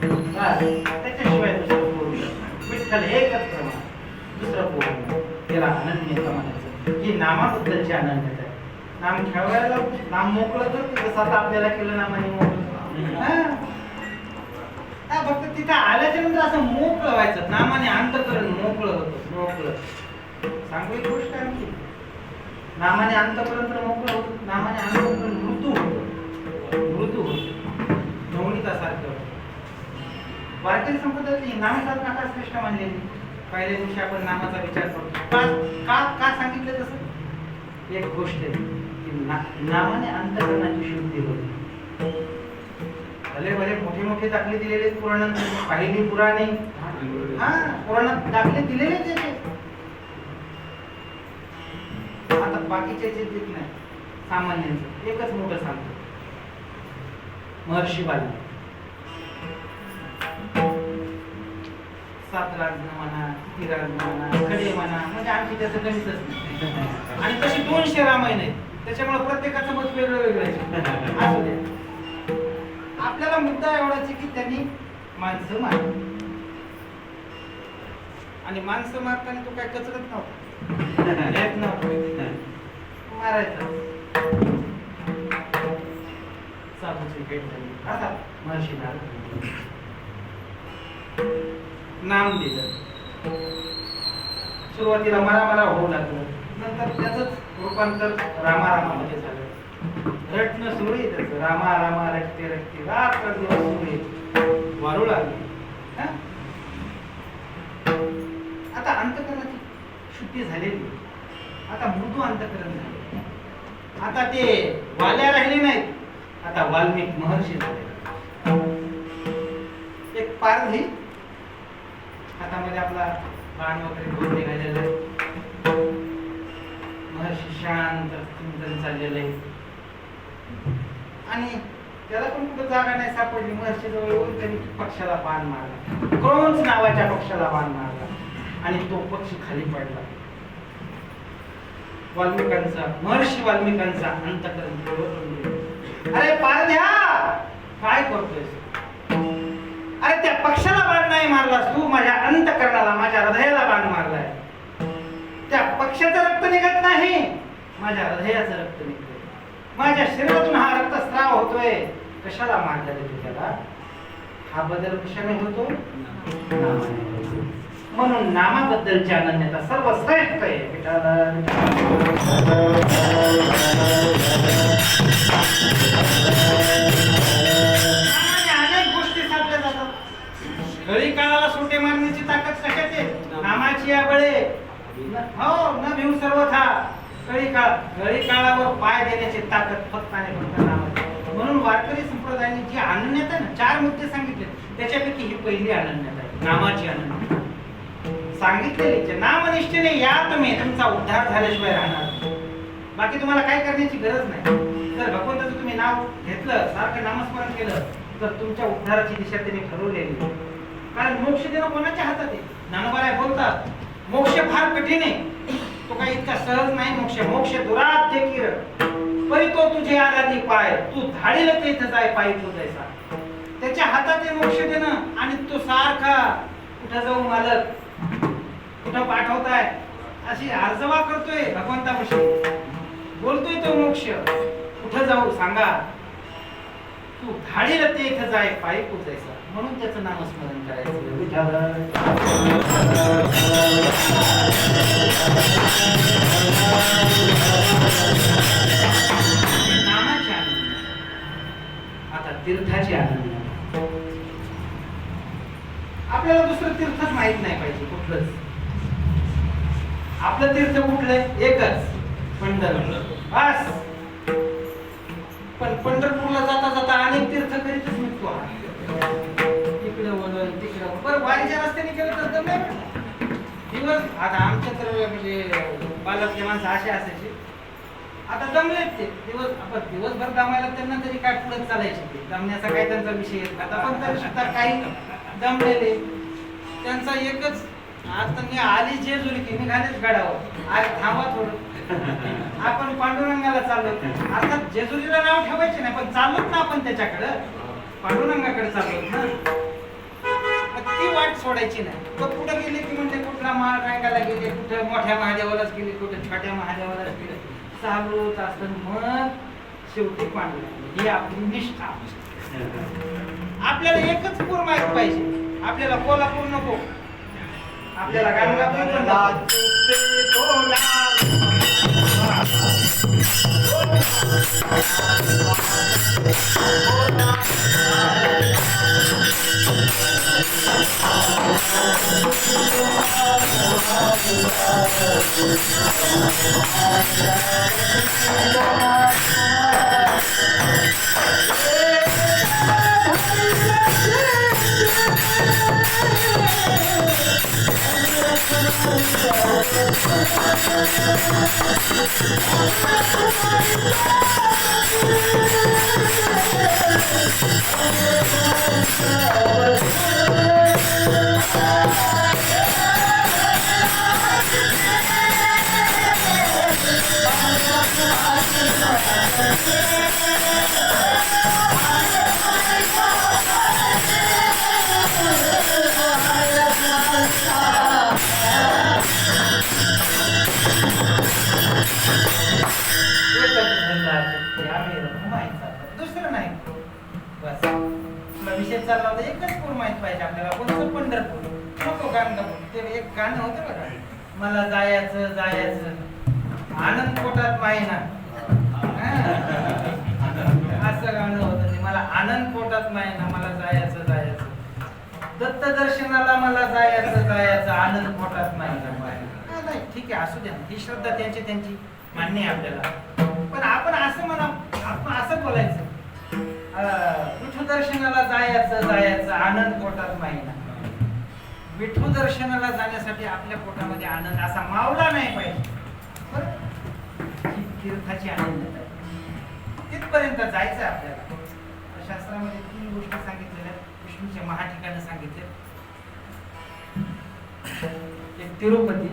S1: त्याच्याशिवाय दुसरं बोलू शकत नाही. विठ्ठल एकच प्रमाण, दुसरं पूर्ण त्याला अनन्यता म्हणायचं, की नामाबद्दलची अनन्यता आहे. नाम खेळवायला नाम मोकळं तर जसं आता आपल्याला केलं नामाने मोकळं. फक्त तिथं आल्याच्या नंतर असं मोकळं व्हायचं, नामाने अंतःकरण मोकळं होतं. मोकळं चांगली गोष्ट आहे की नामाने अंतःकरण तर मोकळं होतं, नामाने अंतःकरण मृत्यू होतं. मृत्यू होतं नवनीतासारखं. वारकरी संप्रदायातली नामसाधना का श्रेष्ठ मानलेली? पहिल्या दिवशी आपण नामाचा विचार करतो. का का सांगितलं तसं? एक गोष्ट आहे की नामाने अंतःकरणाची शुद्धी होते. भले भले मोठे मोठे दाखले दिलेले पुराणात, पहिली पुराणे पुराणात दाखले दिलेले त्याचे. आता बाकीचे जे देत नाही सामान्यांचं एकच मोठं सांगतो, महर्षी वाल्मिकी. 7 राजन म्हणा, किती राजन म्हणा, खडे म्हणा, म्हणजे आणखी त्याचं गणितच नाही. आणि तशी 200 रामायण आहेत, त्याच्यामुळे प्रत्येकाचं मत वेगळं वेगळं आहे. असू द्या, आपल्याला मुद्दा एवढाच की त्यांनी माणसं मारली आणि माणसं मारताना तो काय कचरत नव्हता, येत नव्हता मारायचा. साधूची भेट झाली. आता महर्षी नारद नाम दिलं. सुरुवातीला मला मला होऊ लागलं, नंतर त्याच रूपांतर रामारामामध्ये झालं. रटणं सुरू आहे त्याचं, रामा रामा रटते रटते रात्र दिवस सुरू आहे, वारू लागली. आता अंतःकरणाची शुद्धी झालेली, आता मृदू अंतःकरण झाले. आता ते वाल्या राहिले नाहीत, आता वाल्मिक महर्षी झाले. एक पारधी हातामध्ये आपला बाण वगैरे घेऊन निघालेला आहे. महर्षी शांत चिंतन चाललेलं आहे आणि त्याला पण कुठं जागा नाही सापडली. महर्षी जवळ येऊन त्यांनी पक्षाला बाण मारला, क्रौंच नावाच्या पक्षाला बाण मारला आणि तो पक्षी खाली पडला. वाल्मिकांचा महर्षी वाल्मिकांचा अंतःकरण, अरे पारध्या काय करतोय? अरे त्या पक्षाला बाण नाही मारलास तू, माझ्या अंतःकरणाला, माझ्या हृदयाला बाण मारलाय. त्या पक्षाचं रक्त निघत नाही, माझ्या हृदयाचं रक्त निघतंय. माझ्या शरीरातून हा रक्तस्राव होतोय, कशाला मारलं तू त्याला? हा बदल कशाने होतो? म्हणून नामाबद्दलची अनन्यता सर्वश्रेष्ठ आहे. अनेक गोष्टी साधल्या जातात. घडी काळाला सुटे मारण्याची ताकद कशात आहे? नामाची या बळे. हो न भिऊ सर्वथा. घडी काळावर पाय देण्याची ताकद फक्त आणि फक्त नामाची. म्हणून वारकरी संप्रदायाने जी अनन्यता ना 4 मुद्दे सांगितले, त्याच्यापैकी ही पहिली अनन्यता आहे, नामाची अनन्यता. सांगितलेली नामनिष्ठेने या तुम्ही, तुमचा उद्धार झाल्याशिवाय राहणार. बाकी तुम्हाला काय करण्याची गरज नाही. जर भगवंताचं तुम्ही नाव घेतलं, सारखं नामस्मरण केलं, तर तुमच्या उद्धाराची दिशा त्यांनी ठरवलेली. कारण मोक्ष देणं कोणाच्या हातात आहे? ज्ञानोबाराय बोलतात, मोक्ष फार कठीण आहे, तो काही इतका सहज नाही. मोक्ष दुरात देखील परी तो तुझे आराधी पाय, तू धाडील तेथ जाय पायी पोचायचा. त्याच्या हातात आहे मोक्ष देणं आणि तो सारखा कुठं जाऊ मालक, कुठं पाठवताय अशी आर्जवा करतोय भगवंताविषयी. बोलतोय तो मोक्ष, कुठं जाऊ सांगा, तू धाडील तेथ जाय पायी पोचायचा. म्हणून त्याचं नामस्मरण करायचं. नामाची आनंद. आता तीर्थाची आनंद. आपल्याला दुसरं तीर्थच माहित नाही पाहिजे कुठलंच. आपलं तीर्थ कुठलं? एकच, पंढरपूर. बस. पण पंढरपूरला जाता जाता अनेक तीर्थ करीतच निघतो. इकडे वळण तिकडे, बरं वारीच्या रस्त्याने केलं तर दम नाही दिवस. आता आमच्या तर म्हणजे बालकचे माणसं असे असायचे, आता दमलेत ते दिवस. आपण दिवसभर दमायला त्यांना तरी काय पुढे चालायचे, ते दमण्याचा काय त्यांचा विषय येत. आता पण तरी सुद्धा काही दमलेले. त्यांचा एकच, आता मी आली जेजुरी की निघालेच गडावर, आज थांबा थोडं, आपण पांडुरंगाला चाललो. अर्थात जेजुरीला नाव ठेवायचे नाही, पण चाललोत ना आपण त्याच्याकडं, पांडुरंगाकडे चाललोत ना. ती वाट सोडायची नाही. पुढे गेले की म्हणजे कुठं कृष्णा महाराजांना गेले, कुठे मोठ्या महादेवालाच गेले, कुठे छोट्या महादेवालाच गेले, चालूच असतं. मग शेवटी पांडुरंग ही आपली निष्ठा. आपल्याला एकच पूर माहित पाहिजे, आपल्याला कोल्हापूर नको, आपल्याला गाणगापूर पण नको. दुसरं नाही. बस तुला विषय चालला होता, एकच पूर माहित पाहिजे आपल्याला, कोणतं पंढरपूर नको गाणगापूर. ते एक गाणं होतं बघा, मला जायचं जायचं आनंद पोटात माहिना, असं गाणं होतं ते. मला आनंद पोटात माहिना, मला जायचं जायचं दत्त दर्शनाला, मला जायचं जायचं आनंद पोटात माहिना. नाही ठीक आहे, असू द्या, ही श्रद्धा त्यांची मान्य आहे आपल्याला. पण आपण असं म्हणा, आपण असं बोलायचं, विठू दर्शनाला जायचं जायचं आनंद पोटात माहिना. विठू दर्शनाला जाण्यासाठी आपल्या पोटामध्ये आनंद असा मावला नाही पाहिजे. ही तीर्थाची आनंद आहे, तिथपर्यंत जायचं आपल्याला. शास्त्रामध्ये 3 गोष्टी सांगितलेल्या, विष्णूच्या महाठिकाणं सांगितले. एक तिरुपती,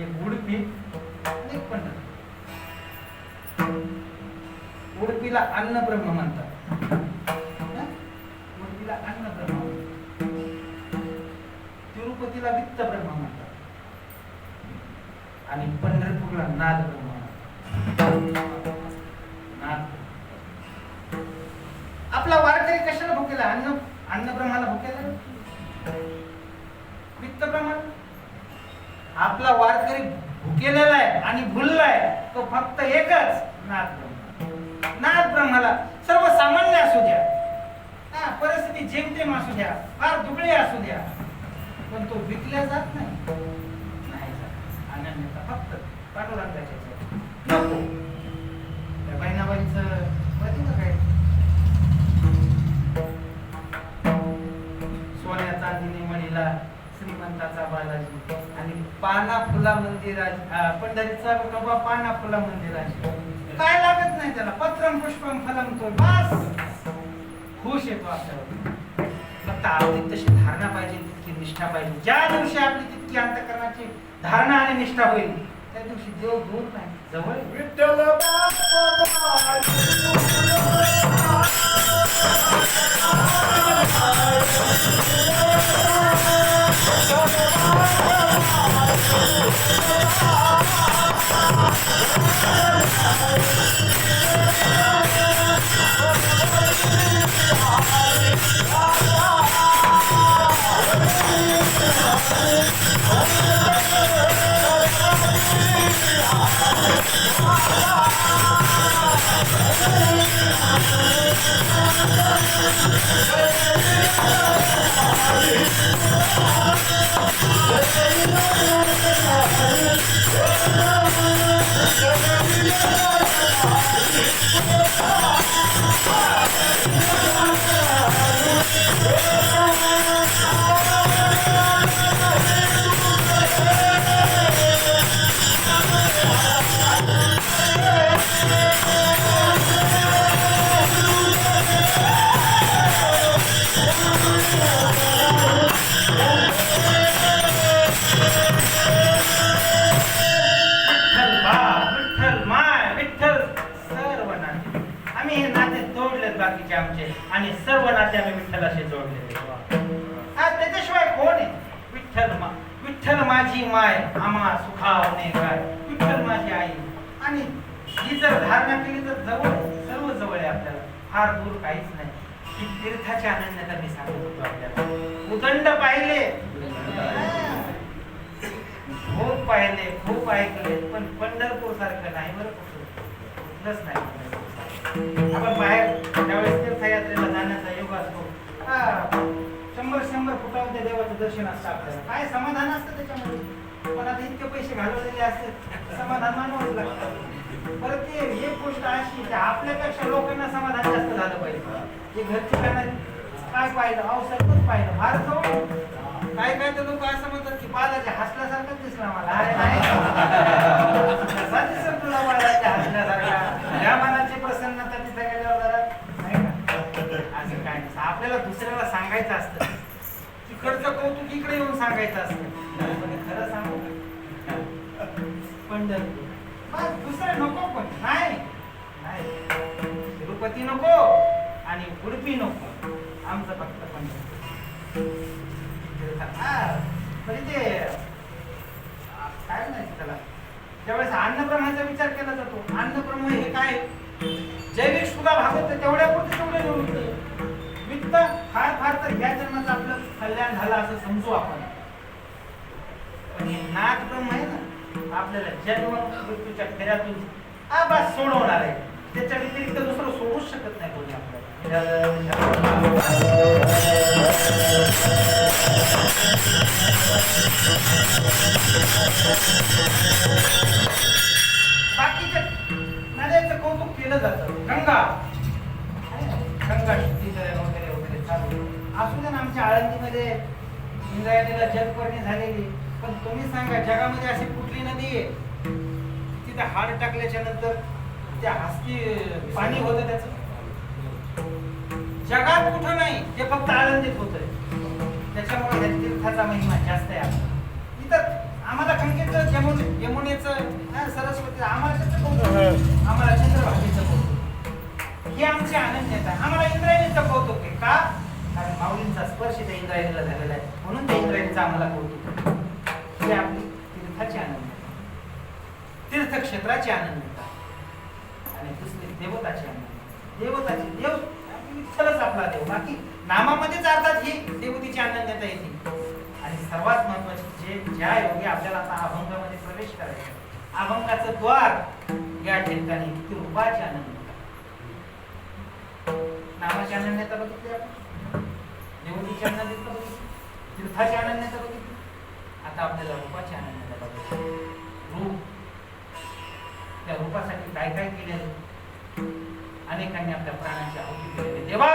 S1: एक उडुपी, एक पंढरपूर. उडुपीला अन्न ब्रह्म म्हणतात, उडुपीला अन्न ब्रह्म म्हणतात. तिरुपतीला वित्त ब्रह्म म्हणतात आणि पंढरपूरला नाद ब्रह्म म्हणतात. नाद. आपला वारकरी कशाला भुकेला? अन्न ब्रह्माला भुकेला, वित्त ब्रह्माला. आपला वारकरी भुकेलेला आहे आणि भुललाय तो फक्त एकच, नाद ब्रह्म. नाद ब्रह्माला सर्वसामान्य असू द्या, परिस्थिती जेमतेम असू द्या, फार दुबळे असू द्या, पण तो विकल्या जात नाही. आनंद फक्त पांडुरंगाच्या नको. त्या बहिणाबाईचं काय, सोन्या चांदीने मणीला श्रीमंताचा बालाजी आणि पाना फुला मंदिराची, पंढरीचा विठोबा पाना फुला मंदिराची. काय लागत नाही त्याला, पत्रम पुष्पम फलम तो, बस खुश येतो आपल्याला. फक्त आपली तशी धारणा पाहिजे, तितकी निष्ठा पाहिजे. ज्या दिवशी आपली तितकी अंतःकरणाची धारणा आणि निष्ठा होईल, त्या दिवशी देव दूर नाही, जवळ. विठ्ठल आणि सर्व नाते आम्ही विठ्ठलाशी जोडलेले. त्याच्याशिवाय कोण आहे? विठ्ठल माझी माय आम्हा सुखावणे काय, विठ्ठल माझी आई. आणि ही जर धारणा केली तर जवळ, सर्व जवळ आहे आपल्याला, फार दूर काहीच नाही. की तीर्थाच्या आनंदाचा मी सांगत होतो आपल्याला. उदंड पाहिले, खूप पाहिले, खूप ऐकले, पण पंढरपूर सारखं नाही बरं, कुठलंच नाही. आपण बाहेर त्यावेळेस तीर्थयात्रेला जाण्याचा योग असतो, 100 फुटावर त्या देवाचं दर्शन असतं आपल्याला, काय समाधान असतं त्याच्यामध्ये. पण आता इतके पैसे घालवलेले असते, समाधान मानवावंच लागतं. बरं ते एक गोष्ट अशी की आपल्यापेक्षा लोकांना समाधान जास्त झालं पाहिजे. जे घरची काय पाहिलं, अवसरच पाहिलं, फार जवळ. काय काय तर लोक असं म्हणतात की बालाच्या हसल्यासारखंच दिसला मला. अरे नाही, कसा दिसत तुला बालाच्या हसल्यासारखा, ज्या मनाची प्रसन्नता तिथे गेल्यावर जरा नाही का, असं काय नसतं. आपल्याला दुसऱ्याला सांगायचं असतं, तिकडचं कौतुक इकडे येऊन सांगायचं असतं. पण खरं सांगू पंढरपूर दुसरं नको, पण नाही तिरुपती नको आणि उडपी नको, आमचं फक्त पंढरपूर. म्हणजे ते काय नाही त्याला, ज्यावेळेस अन्नब्रह्माचा विचार केला जातो, अन्नब्रह्म हे काय, जैविक सुद्धा भागवत तेवढ्यापुरते तेवढे निवडते वित्त, फार फार तर ह्या जन्माचं आपलं कल्याण झालं असं समजू आपण. पण हे नाथ ब्रह्म आहे ना, आपल्याला जन्म मृत्यूच्या फेऱ्यातून बस सोडवणार आहे, त्याच्या व्यतिरिक्त दुसरं सोडूच शकत नाही कोणी आपल्याला. बाकीच्या नद्यांचं कौतुक केलं जातं, गंगा शुद्धीकरण वगैरे वगैरे चालू असू दे ना. आमच्या आळंदीमध्ये इंद्रायणीला जलपर्णी झालेली, पण तुम्ही सांगा जगामध्ये अशी कुठली नदी आहे तिथे हाड टाकल्याच्या नंतर त्या हस्ती पाणी होतं त्याचं, जगात कुठं नाही, ते फक्त आळंदीत होतंय. त्याच्यामुळे त्या तीर्थाचा महिमा जास्त आहे आपला. इथं आम्हाला खंडकेचं यमुनेचं सरस्वती आम्हाला चंद्रभागेचं कौतुक, हे आमचे आनंद येतात. आम्हाला इंद्रायणीचं कौतुक आहे का, कारण माऊलींचा स्पर्श त्या इंद्रायणीला झालेला आहे, म्हणून त्या इंद्रायणीचं आम्हाला कौतुक. हे आपली तीर्थाचे आनंद, तीर्थक्षेत्राचे आनंद आणि दुसरे देवताचे आनंद. देवताचे देव विठ्ठलच आपला देव, बाकी नामामध्येच अर्थात ही देवतेची आनंदता येते. आणि सर्वात महत्वाचे जे ज्या योगी आपल्याला आता अभंगामध्ये प्रवेश करायचा, अभंगाचं द्वार या ठिकाणी किती रूपाचे आनंद, नामाचे आनंदता बघितली आपण, देवतेची आनंदता बघितली, तीर्थाची आनंदता बघितली, आता आपल्याला रूपाची आनंदता बघितली. रूप, त्या रूपासाठी काय काय केलेलं, अनेकांनी आपल्या प्राणाची आहुती दिलेली. देवा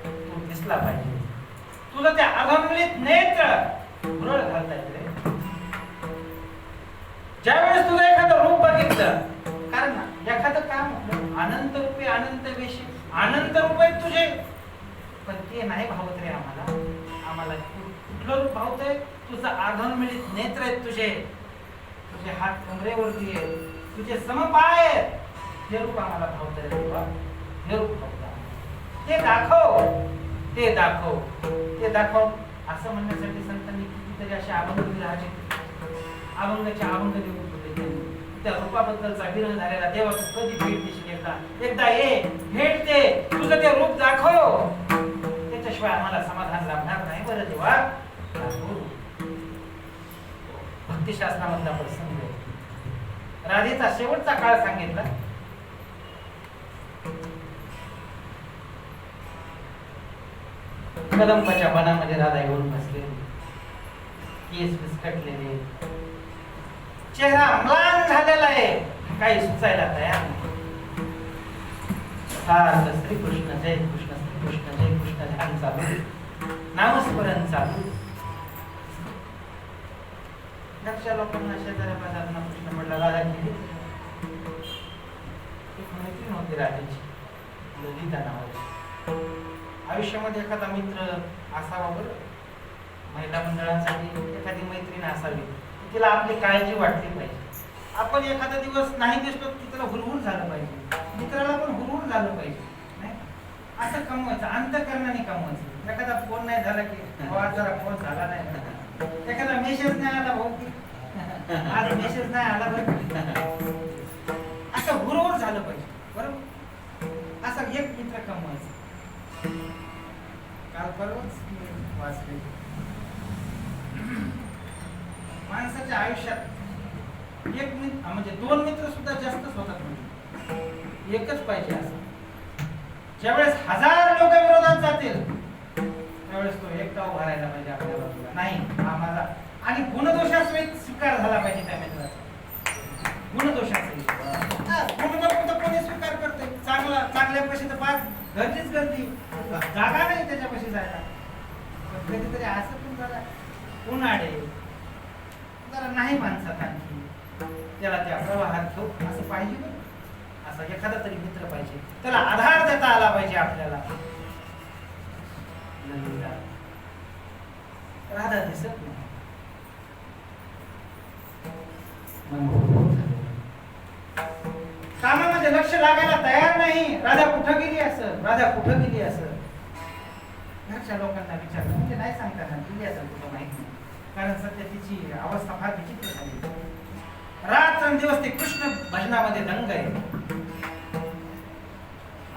S1: तू दिसला पाहिजे, तुझं त्या अगमलित नेत्र भुरळ घालता येते. ज्यावेळेस तुझं एखादं रूप बघितलं, कारण एखादं काम अनंत रूपे अनंत वेशी, अनंत रूप आहेत तुझे, पण ते नाही भावत रे आम्हाला कुठलं रूप भावतंय, तुझं अगमलित नेत्र आहेत तुझे, तुझे हात कमरेवरती आहेत, तुझे समपाय आहेत, हे रूप आम्हाला भावत रे देवा, हे रूप भावत, ते दाखव, ते दाखव, ते दाखव असं म्हणण्यासाठी संतांनी कितीतरी असे अभंग दिले आहेत. अभंगाचे अभंग देऊन त्या रूपाबद्दलचा विरह झालेला, देवा तू कधी भेट देशील, एकदा ये भेट दे, तुझं ते रूप दाखव, त्याच्याशिवाय आम्हाला समाधान लाभणार नाही बरं देवा. भक्तिशास्त्रामधला प्रसंग, राधेचा शेवटचा काळ सांगितला. कदंबाच्या वनामध्ये राधा येऊन बसलेली, केस विस्कटलेले, चेहरा म्लान झालेला आहे, काही सुचायला तयार नाही. श्रीकृष्ण जय कृष्ण, श्रीकृष्ण जय कृष्ण ध्यान चालू, नामस्मरण चालू. लक्ष्या लोकांना शेजाऱ्या पाजारांना कृष्ण म्हटलं, राधा केली. एक मैत्रीण होती राधेची, ललिता नावाची. आयुष्यामध्ये एखादा मित्र असावा बरं, महिला मंडळांसाठी एखादी मैत्रीण असावी, तिला आपली काळजी वाटली पाहिजे. आपण एखादा दिवस नाही दिसलो की तिला हुरहुर झालं पाहिजे, मित्राला पण हुरहुर झालं पाहिजे, नाही असं कमवायचं, अंतःकरणाने कमवायचं. एखादा फोन नाही झाला की जरा फोन झाला नाही, एखादा मेसेज नाही आला भाऊ की आज मेसेज नाही आला बरं, असं बरोबर झालं पाहिजे. बरोबर असं एक मित्र कमवायचं. काल परवाच वाचले, माणसाच्या आयुष्यात एक मित्र म्हणजे 2 मित्र सुद्धा जास्तच होतात, म्हणजे एकच पाहिजे. असं ज्यावेळेस 1000 लोक विरोधात जातील त्यावेळेस तो एकटा उभा राहायला पाहिजे आपल्या बाजूला. नाही हा माझा, आणि गुणदोषासहित स्वीकार झाला पाहिजे त्या मित्राचा. गुणदोषासहित गुणदोष तर कोणी स्वीकार करते. चांगल्यापाशी तर फार गर्दीच गर्दी, जागा नाही त्याच्यापाशी जायला. पण कधीतरी असं पण जरा उन्हाळे जरा नाही माणसात आणखी त्याला त्या प्रवाहात घेऊ असं पाहिजे बरं. असा एखादा तरी मित्र पाहिजे, त्याला आधार देता आला पाहिजे आपल्याला. राधा दिसत नाही. कामामध्ये लक्ष लागायला तयार नाही. राधा कुठं गेली असं, राधा कुठं गेली असं घरच्या लोकांना विचारलं म्हणजे नाही सांगता ना गेली असेल कुठं माहित नाही. कारण सध्या तिची अवस्था फार विचित्र झाली. रात्रंदिवस ते कृष्ण भजनामध्ये दंग आहे,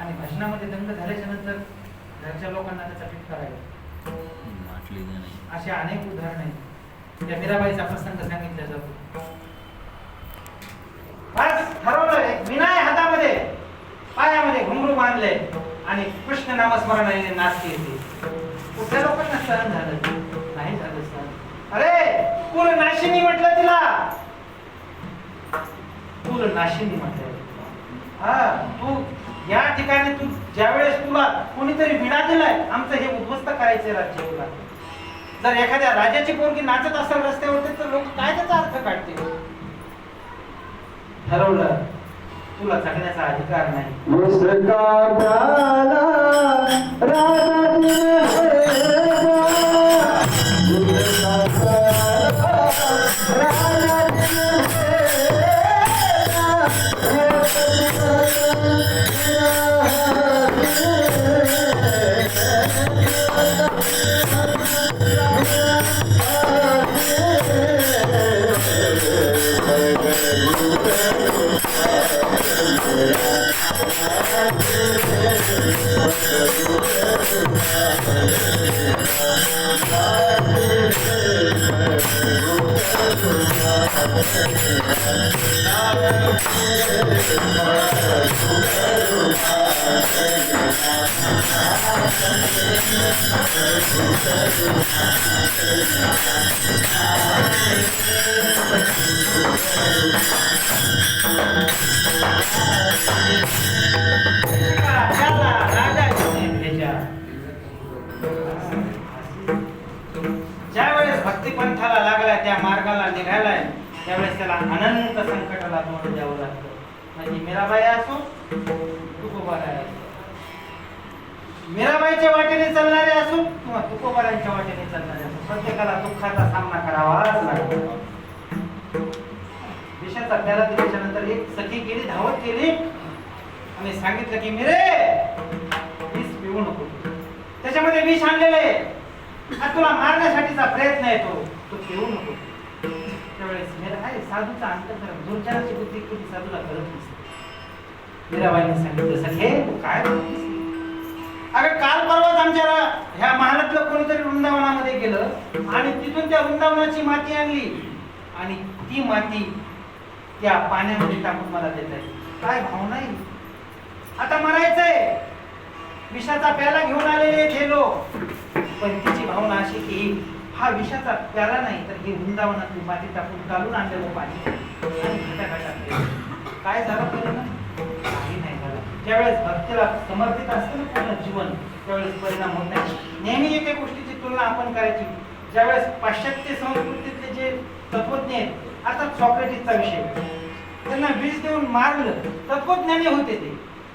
S1: आणि भजनामध्ये दंग झाल्याच्या नंतर घरच्या लोकांना त्याचा फिटका राहील. असे अनेक उदाहरण आहेत. त्या मीराबाईचा प्रसंग सांगितला जातो. ठरवलं विनाय हातामध्ये, पायामध्ये घुंगरू बांधले आणि कृष्ण नामस्मरणाने नाचते येते. कुठल्या लोकांना सहन झालं नाही झालं सहन. अरे कुल नाशिनी म्हटलं तिला, कुल नाशिनी म्हटलं. हा तू या ठिकाणी तू ज्यावेळेस तुला कोणीतरी विडा दिलाय आमचं हे उद्ध्वस्त करायचंय राज्य तुला. जर एखाद्या राजाची पोरगी नाचत असेल रस्त्यावरती तर लोक काय त्याचा अर्थ काढतील. ठरवलं तुला जगण्याचा अधिकार नाही. ज्यावेळेस भक्तिपंथाला लागलाय, त्या मार्गाला निघालाय, त्यावेळेस त्याला अनंत संकटाला तोंड द्यावं लागतं. म्हणजे मीराबाई असो, तुकोबाराय असो, मीराबाईच्या वाटेने चालणारे असो किंवा तुकोबारांच्या वाटेने चालणारे असो, प्रत्येकाला दुःखाचा सामना करावाच लागतो. विषाचा प्याला दिल्याच्या नंतर एक सखी गेली, धावत गेली आणि सांगितलं की मिरे विष पिऊ नको, त्याच्यामध्ये विष आणलेलं आहे, हा तुला मारण्यासाठीचा प्रयत्न आहे, तो पिऊ नको. त्यावेळेस मेरा आहे साधूचा अंतःकरण, दुर्जनाची बुद्धी कधी साधूला कळत नसते. मीराबाईने सांगितलं सखे तू काय बोलतेस? अगं काल परवाच आमच्या ह्या महालातलं कोणीतरी वृंदावनामध्ये गेलं आणि तिथून त्या वृंदावनाची माती आणली आणि ती माती त्या पाण्यामध्ये टाकून मला देत आहे. काय भावना आहे, आता मरायचंय, विषाचा प्याला घेऊन आलेले हे लोक, पण तिची भावना अशी की हा विषाचा प्याला नाही तर ही वृंदावनातली माती टाकून काढून आणलेलं पाणी आणि घटाघटात काय झालं परिणाम? काही नाही झालं. ज्यावेळेस भक्तीला समर्पित असतं ना पूर्ण जीवन, त्यावेळेस परिणाम होत नाही. नेहमी एका गोष्टीची तुलना आपण करायची. ज्यावेळेस पाश्चात्य संस्कृतीतले जे तत्वज्ञ आहेत, आता सॉक्रेटिसचा विषय, त्यांना विष देऊन मारलं, तत्वज्ञानी होते ते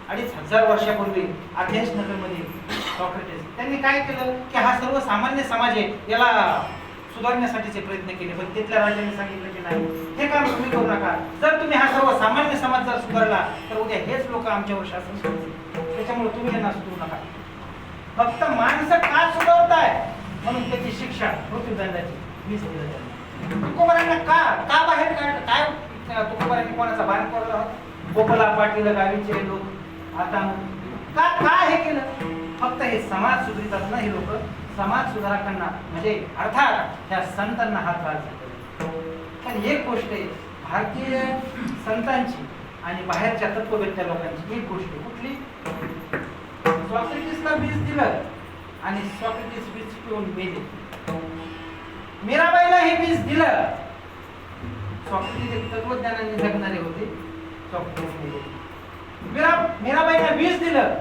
S1: 2500 वर्षापूर्वी अथेन्स नगरमध्ये सॉक्रेटिस, त्यांनी काय केलं की हा सर्वसामान्य समाज आहे याला सुधारण्यासाठीचे प्रयत्न केले, पण तिथल्या राजाने सांगितलं की नाही, हे काम तुम्ही करू नका. जर तुम्ही हा सर्वसामान्य समाज जर सुधारला तर उद्या हेच लोक आमच्यावर शासन करतील, त्याच्यामुळे तुम्ही यांना सुधारू नका. फक्त माणसं का सुधारताय म्हणून त्याची शिक्षा मृत्यूदंडाची. वीज दिलं त्यांना. तुकोबारांना का बाहेर काढलं? काय तुकोबारांनी कोणाचा बाहेर पडला होता? गोपाला पाटील गावीचे लोक आता का हे केलं? फक्त हे समाज सुधारितात ना, हे लोक समाज सुधारकांना म्हणजे अर्थात ह्या संतांना हा त्रास देतो. पण एक गोष्ट आहे, भारतीय संतांची आणि बाहेरच्या तत्ववेत्या लोकांची एक गोष्ट आहे. कुठली? सॉक्रेटिसला बीज दिलं आणि सॉक्रेटिस बीज पिऊन मेले. मीराबाईला हे बीज दिलं. सॉक्रेटिस तत्वज्ञानाने जगणारे होते, सॉक्रेटिस मेले. मीराबाईला बीज दिलं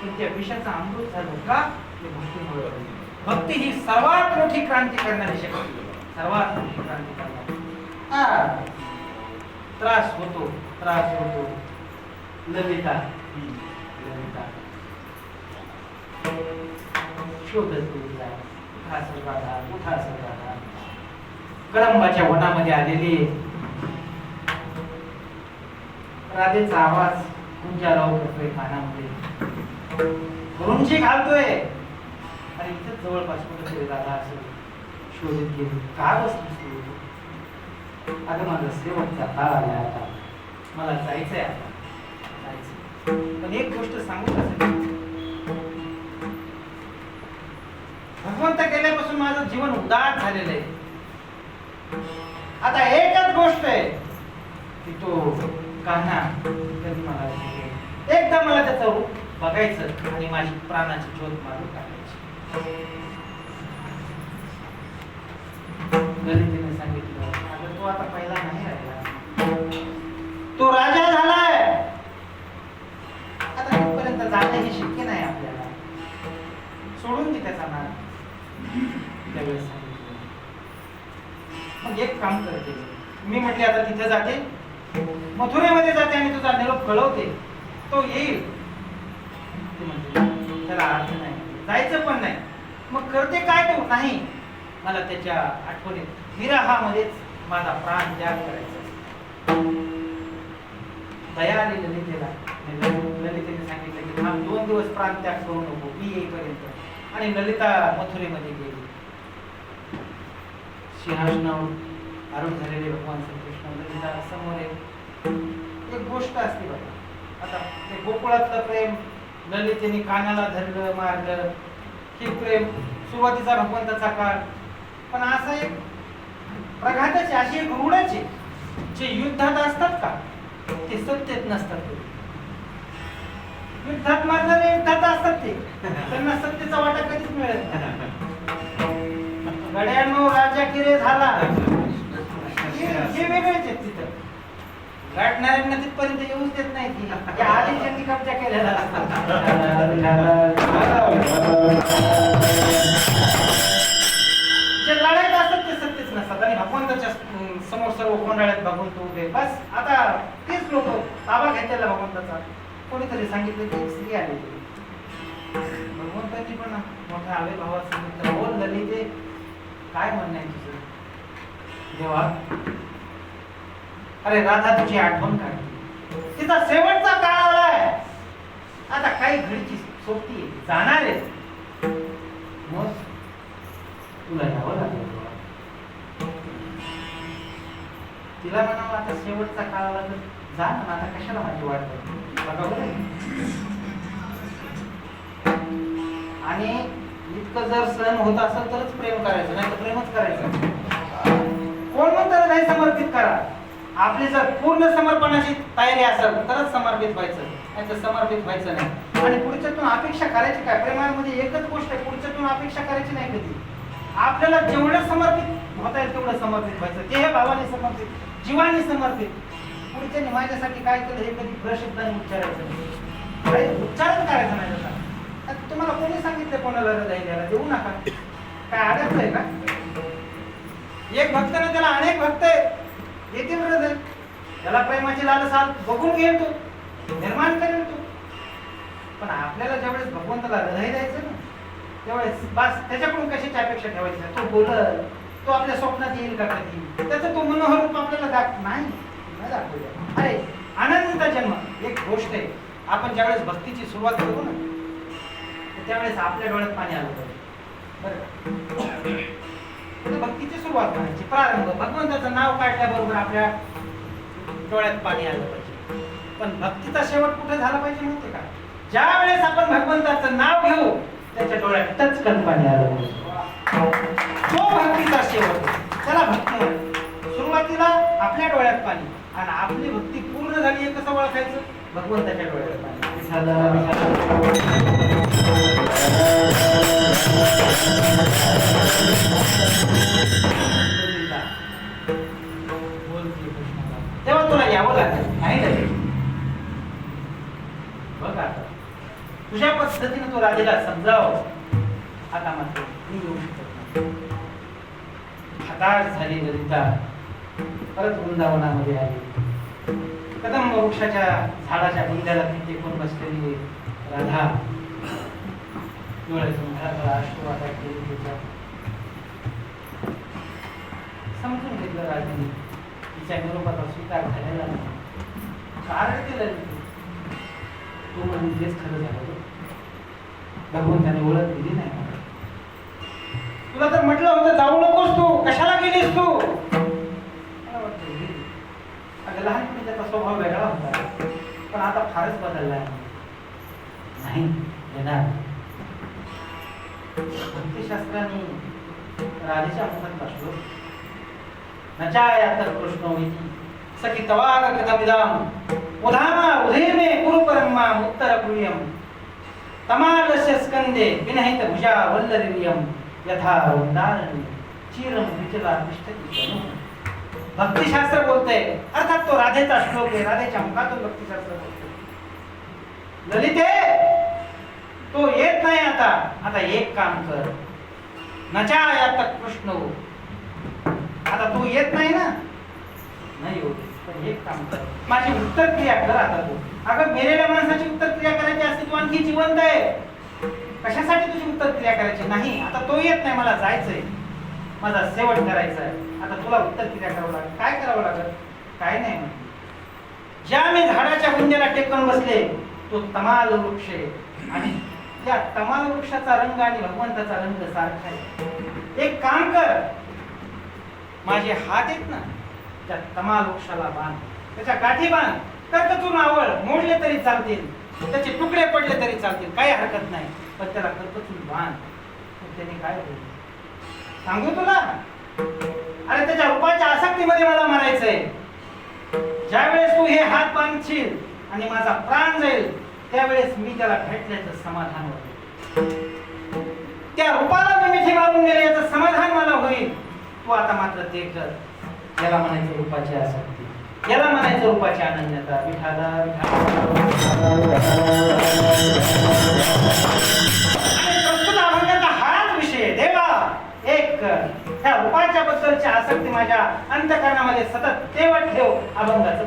S1: पण त्या विषाचं अमृत झालं का? ते भक्तीमुळे. भक्ती ही सर्वात मोठी क्रांती करणारी शक्ती, सर्वात मोठी क्रांती करणारी. त्रास होतो. ललिता शोधत उठा कळंबाच्या वनामध्ये आलेली राधेचा आवाज गुंजाराव करतोय कानामध्ये, गुरुंची घालतोय आणि इथं जवळपास कुठेतरी राधा असेल. शोधत गेली. का बसलीस तू? अगं माझा शेवटचा काळ आला आता, मला जायचंय आता, जायचं. पण एक गोष्ट सांगू का, भगवंत गेल्यापासून माझं जीवन उदास झालेलं आहे. आता एकच गोष्ट आहे की तो कान्हा कधी मला एकदा मला त्याचं रूप बघायचं आणि माझी प्राणाची ज्योत मारून टाकायची. ललितेने सांगितलं, अगं तो आता पहिला नाही राहिला, तो राजा झालाय. आता तिथपर्यंत जाणं हे शक्य नाही आपल्याला, सोडून दे त्याचा नाद. त्यावेळेस सांगितलं, मग एक काम करते मी, म्हटले आता तिथे जाते, मथुरेमध्ये जाते आणि तुझा निरोप कळवते, तो येईल. त्याला अर्थ नाही, जायचं पण नाही. मग करते काय तो? नाही, मला त्याच्या आठवणीत विरहामध्येच माझा प्राण त्याग करायचा. दया आली ललितेला. ललितेने सांगितलं की थांब 2 दिवस प्राण त्याग करू नको, मी येईपर्यंत. आणि ललिता मथुरेमध्ये गेली. सिंहासनावर आरूढ झालेले भगवान श्रीकृष्ण ललिता समोर एक गोष्ट असते बघा. आता ते गोकुळातलं प्रेम, ललितेने कानाला धरलं, मारलं, हे प्रेम सुरुवातीचा भगवंताचा काळ. पण असं एक प्रघाताचे, अशी एक रूढाचे जे युद्धात असतात का, ते सत्तेत नसतात. युद्धात मारणारे युद्धात असतात, ते त्यांना सत्तेचा वाटा कधीच मिळत नाही. गड्यांनो राजा किरे झाला हे वेगळेच आहेत. तिथं गाठणाऱ्यांना तिथपर्यंत येऊच देत नाही की आधी त्यांनी कब्जा केलेला असतात. जे लढायत असतात ते सत्तेच नसतात आणि भगवंताच्या समोर सर्व कोंडाळ्यात भगवंत उभे. बस आता तेच लोक ताबा घेतलेला भगवंताचा. कोणीतरी सांगितलं की स्त्री आली. भगवंतांनी पण मोठ्या आविर्भावात सांगितलं, बोल ललिते, काय म्हणणं आहे तुझं? देवा, अरे राधा तुझी आठवण काढली, तिचा शेवटचा काळ आलाय, आता काही घडीची सोबती जाणार आहे, मग तुला यावं लागेल. तिला म्हणावं आता शेवटचा काळ आला तर जा ना, आता कशाला माझी वाट बघावं. आणि इतकं जर सहन होत असेल तरच प्रेम करायचं, नाही तर प्रेमच करायचं. कोण म्हणतं नाही समर्पित करा. आपली जर पूर्ण समर्पणाची तयारी असेल तरच समर्पित व्हायचं, नाही तर समर्पित व्हायचं नाही. आणि पुढच्यातून अपेक्षा करायची काय? प्रेमामध्ये एकच गोष्ट आहे, पुढच्यातून अपेक्षा करायची नाही कधी. आपल्याला जेवढं समर्पित होता येईल तेवढं समर्पित व्हायचं. ते हे भावाने समर्पित, जीवाने समर्पित. पुढच्याने माझ्यासाठी काय केलं हे कधी प्रशब्दाने उच्चारायचं नाही, उच्चारच करायचं नाही. त्याचा तुम्हाला कोणी सांगितलं कोणाला हृदय द्यायला? देऊ नका. काय अडचण का? एक भक्त ना, त्याला अनेक भक्त येते हृदय, त्याला प्रेमाची लालसा बघून घेईल, तो निर्माण करेल तो. पण आपल्याला ज्यावेळेस भगवंताला हृदय द्यायचं ना, त्यावेळेस बस त्याच्याकडून कशाची अपेक्षा ठेवायची? तो बोलल, तो आपल्या स्वप्नात येईल का कधी? त्याचं तो मनोहर रूप आपल्याला नाही दाखवलं. अरे आनंदाचा जन्म एक गोष्ट आहे. आपण ज्यावेळेस भक्तीची सुरुवात करू ना, त्यावेळेस आपल्या डोळ्यात पाणी आलं पाहिजे. बरं, तर भक्तीची सुरुवात करायची, प्रारंभ. भगवंताचं नाव काढल्याबरोबर आपल्या डोळ्यात पाणी आलं पाहिजे. पण भक्तीचा शेवट कुठे झाला पाहिजे माहिती का? ज्या वेळेस आपण भगवंताचं नाव घेऊ त्याच्या डोळ्यात टचकन पाणी आलं पाहिजे. तो भक्तीचा शेवट. त्याला भक्ती म्हणतात. सुरुवातीला आपल्या डोळ्यात पाणी, आणि आपली भक्ती पूर्ण झाली हे कसं ओळखायचं? भगवंताच्या डोळ्यात पाणी. तेव्हा तुला यावं लागेल, नाही लागेल. बघ आता तुझ्या पद्धतीने तो राधेला समजाव. आता मात्र मी येऊ शकत नाही. हताश झाली ललिता, परत वृंदावनामध्ये आली. कदंब वृक्षाच्या झाडाच्या बुंद्याला ती टेकून बसलेली राधा डोळ्यातून घराला अश्रू वाटत गेली. तिच्या समजून घेतलं राजाने तिच्या निरोपाचा स्वीकार झालेला नाही. कारण केलं तो म्हणजे तेच खरं झालं. भगवंताने ओळख दिली नाही मला. तुला तर म्हटलं होतं जाऊ नकोस, तू कशाला गेलीस तू? मला वाटतं अगं लहानपणी त्याचा स्वभाव वेगळा होता, पण आता फारच बदलला नाही. येणार भक्तिशास्त्राने राधेच्या मुखात बसलो. नचाया तर कृष्ण होती सखी तवाग कथमिदाम उधामा उधेमे कुरुपरम्मा उत्तर प्रियम तमालस्य स्कंदे विनहित भुजा वल्लरियम यथा वृंदारण्य चिरम विचला तिष्ठति तनु. भक्तिशास्त्र बोलतंय, अर्थात तो राधेचा श्लोक आहे. राधेच्या मुखातून भक्तिशास्त्र बोलतोय. ललिते तो येत नाही आता. आता एक काम कर, नचाया तक कृष्ण हो. आता तू येत नाही ना, नाही होत, पण एक काम कर, माझी उत्तर क्रिया कर आता तू. अगं मेलेल्या माणसाची उत्तर क्रिया करायची असते, तू आणखी जिवंत आहे, कशासाठी तुझी उत्तर क्रिया करायची नाही? आता तो येत नाही, मला जायचंय, माझा शेवट करायचा आहे. आता तुला उत्तर क्रिया करावं लागेल. काय करावं लागेल? काय नाही म्हणते. ज्या मी झाडाच्या बुंद्याला टेकून बसले तो तमाल वृक्ष आहे, आणि त्या तमाल वृक्षाचा रंग आणि भगवंताचा रंग सारखा आहे. एक काम कर, माझे हात आहेत ना त्या तमाल वृक्षाला बांध, त्याच्या गाठी बांध. कर्कचून आवळ मोडले तरी चालतील, त्याचे तुकडे पडले तरी चालतील, काही हरकत नाही, पण त्याला कर्कचून बांध. त्याने काय होईल सांगू तुला? अरे त्याच्या रूपाच्या आसक्तीमध्ये मला म्हणायचंय. ज्या वेळेस तू हे हात बांधशील आणि माझा प्राण जाईल, त्यावेळेस मी त्याला भेटल्याचं समाधान होईल. त्या रूपाला मी मिठी मारून गेले याचं समाधान मला होईल. तू आता मात्र ते कर. याला म्हणायचं रूपाची आसक्ती, याला म्हणायचं रूपाची अनन्यता. विठाला प्रस्तुत अभंगाचा हाच विषय. देवा एक त्या रूपाच्या बद्दलची आसक्ती माझ्या अंतःकरणामध्ये सतत तेवत ठेव. अभंगाचं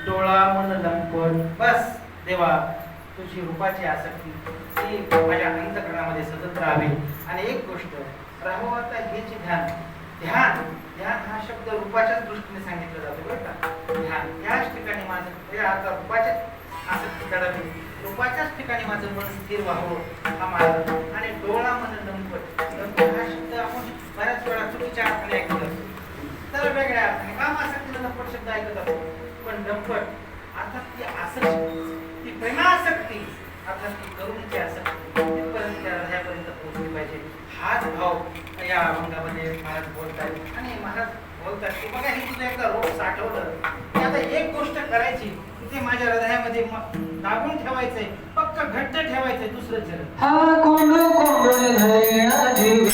S1: डोळा मन लंपट. बस देवा, तुझी रूपाची आसक्ती ती माझ्या अंतःकरणामध्ये सतत राहावी. आणि एक गोष्ट राहो आता हेच ध्यान. ध्यान ध्यान हा शब्द रूपाच्याच दृष्टीने सांगितला जातो बरं का. ध्यान याच ठिकाणी माझं आता रूपाच्या आसक्ती काढावी, रूपाच्याच ठिकाणी माझं मन स्थिर व्हावं हा माझा. आणि डोळा मन लंपट. लंपट हा शब्द आपण बऱ्याच वेळा चुकीच्या अर्थाने ऐकत असतो, तर वेगळ्या अर्थाने काम आसक्तीला लंपट शब्द ऐकत असतो. पण लंपट अर्थात ती आसक्ती, ती प्रेमासक्ती अर्थात ती करुणीची आसक्ती तिथपर्यंत त्या हृदयापर्यंत पोहोचली पाहिजे. हाच भाव या अभंगामध्ये महाराज बोलतात. आणि महाराज बोलतात की बघा, हे तुझं एकदा रोप साठवलं की आता एक गोष्ट करायची, ते माझ्या हृदयामध्ये दाबून ठेवायचंय, पक्क घट्ट ठेवायचंय. दुसरं चरण
S2: हा कोंड कोंड धरणा जीवे,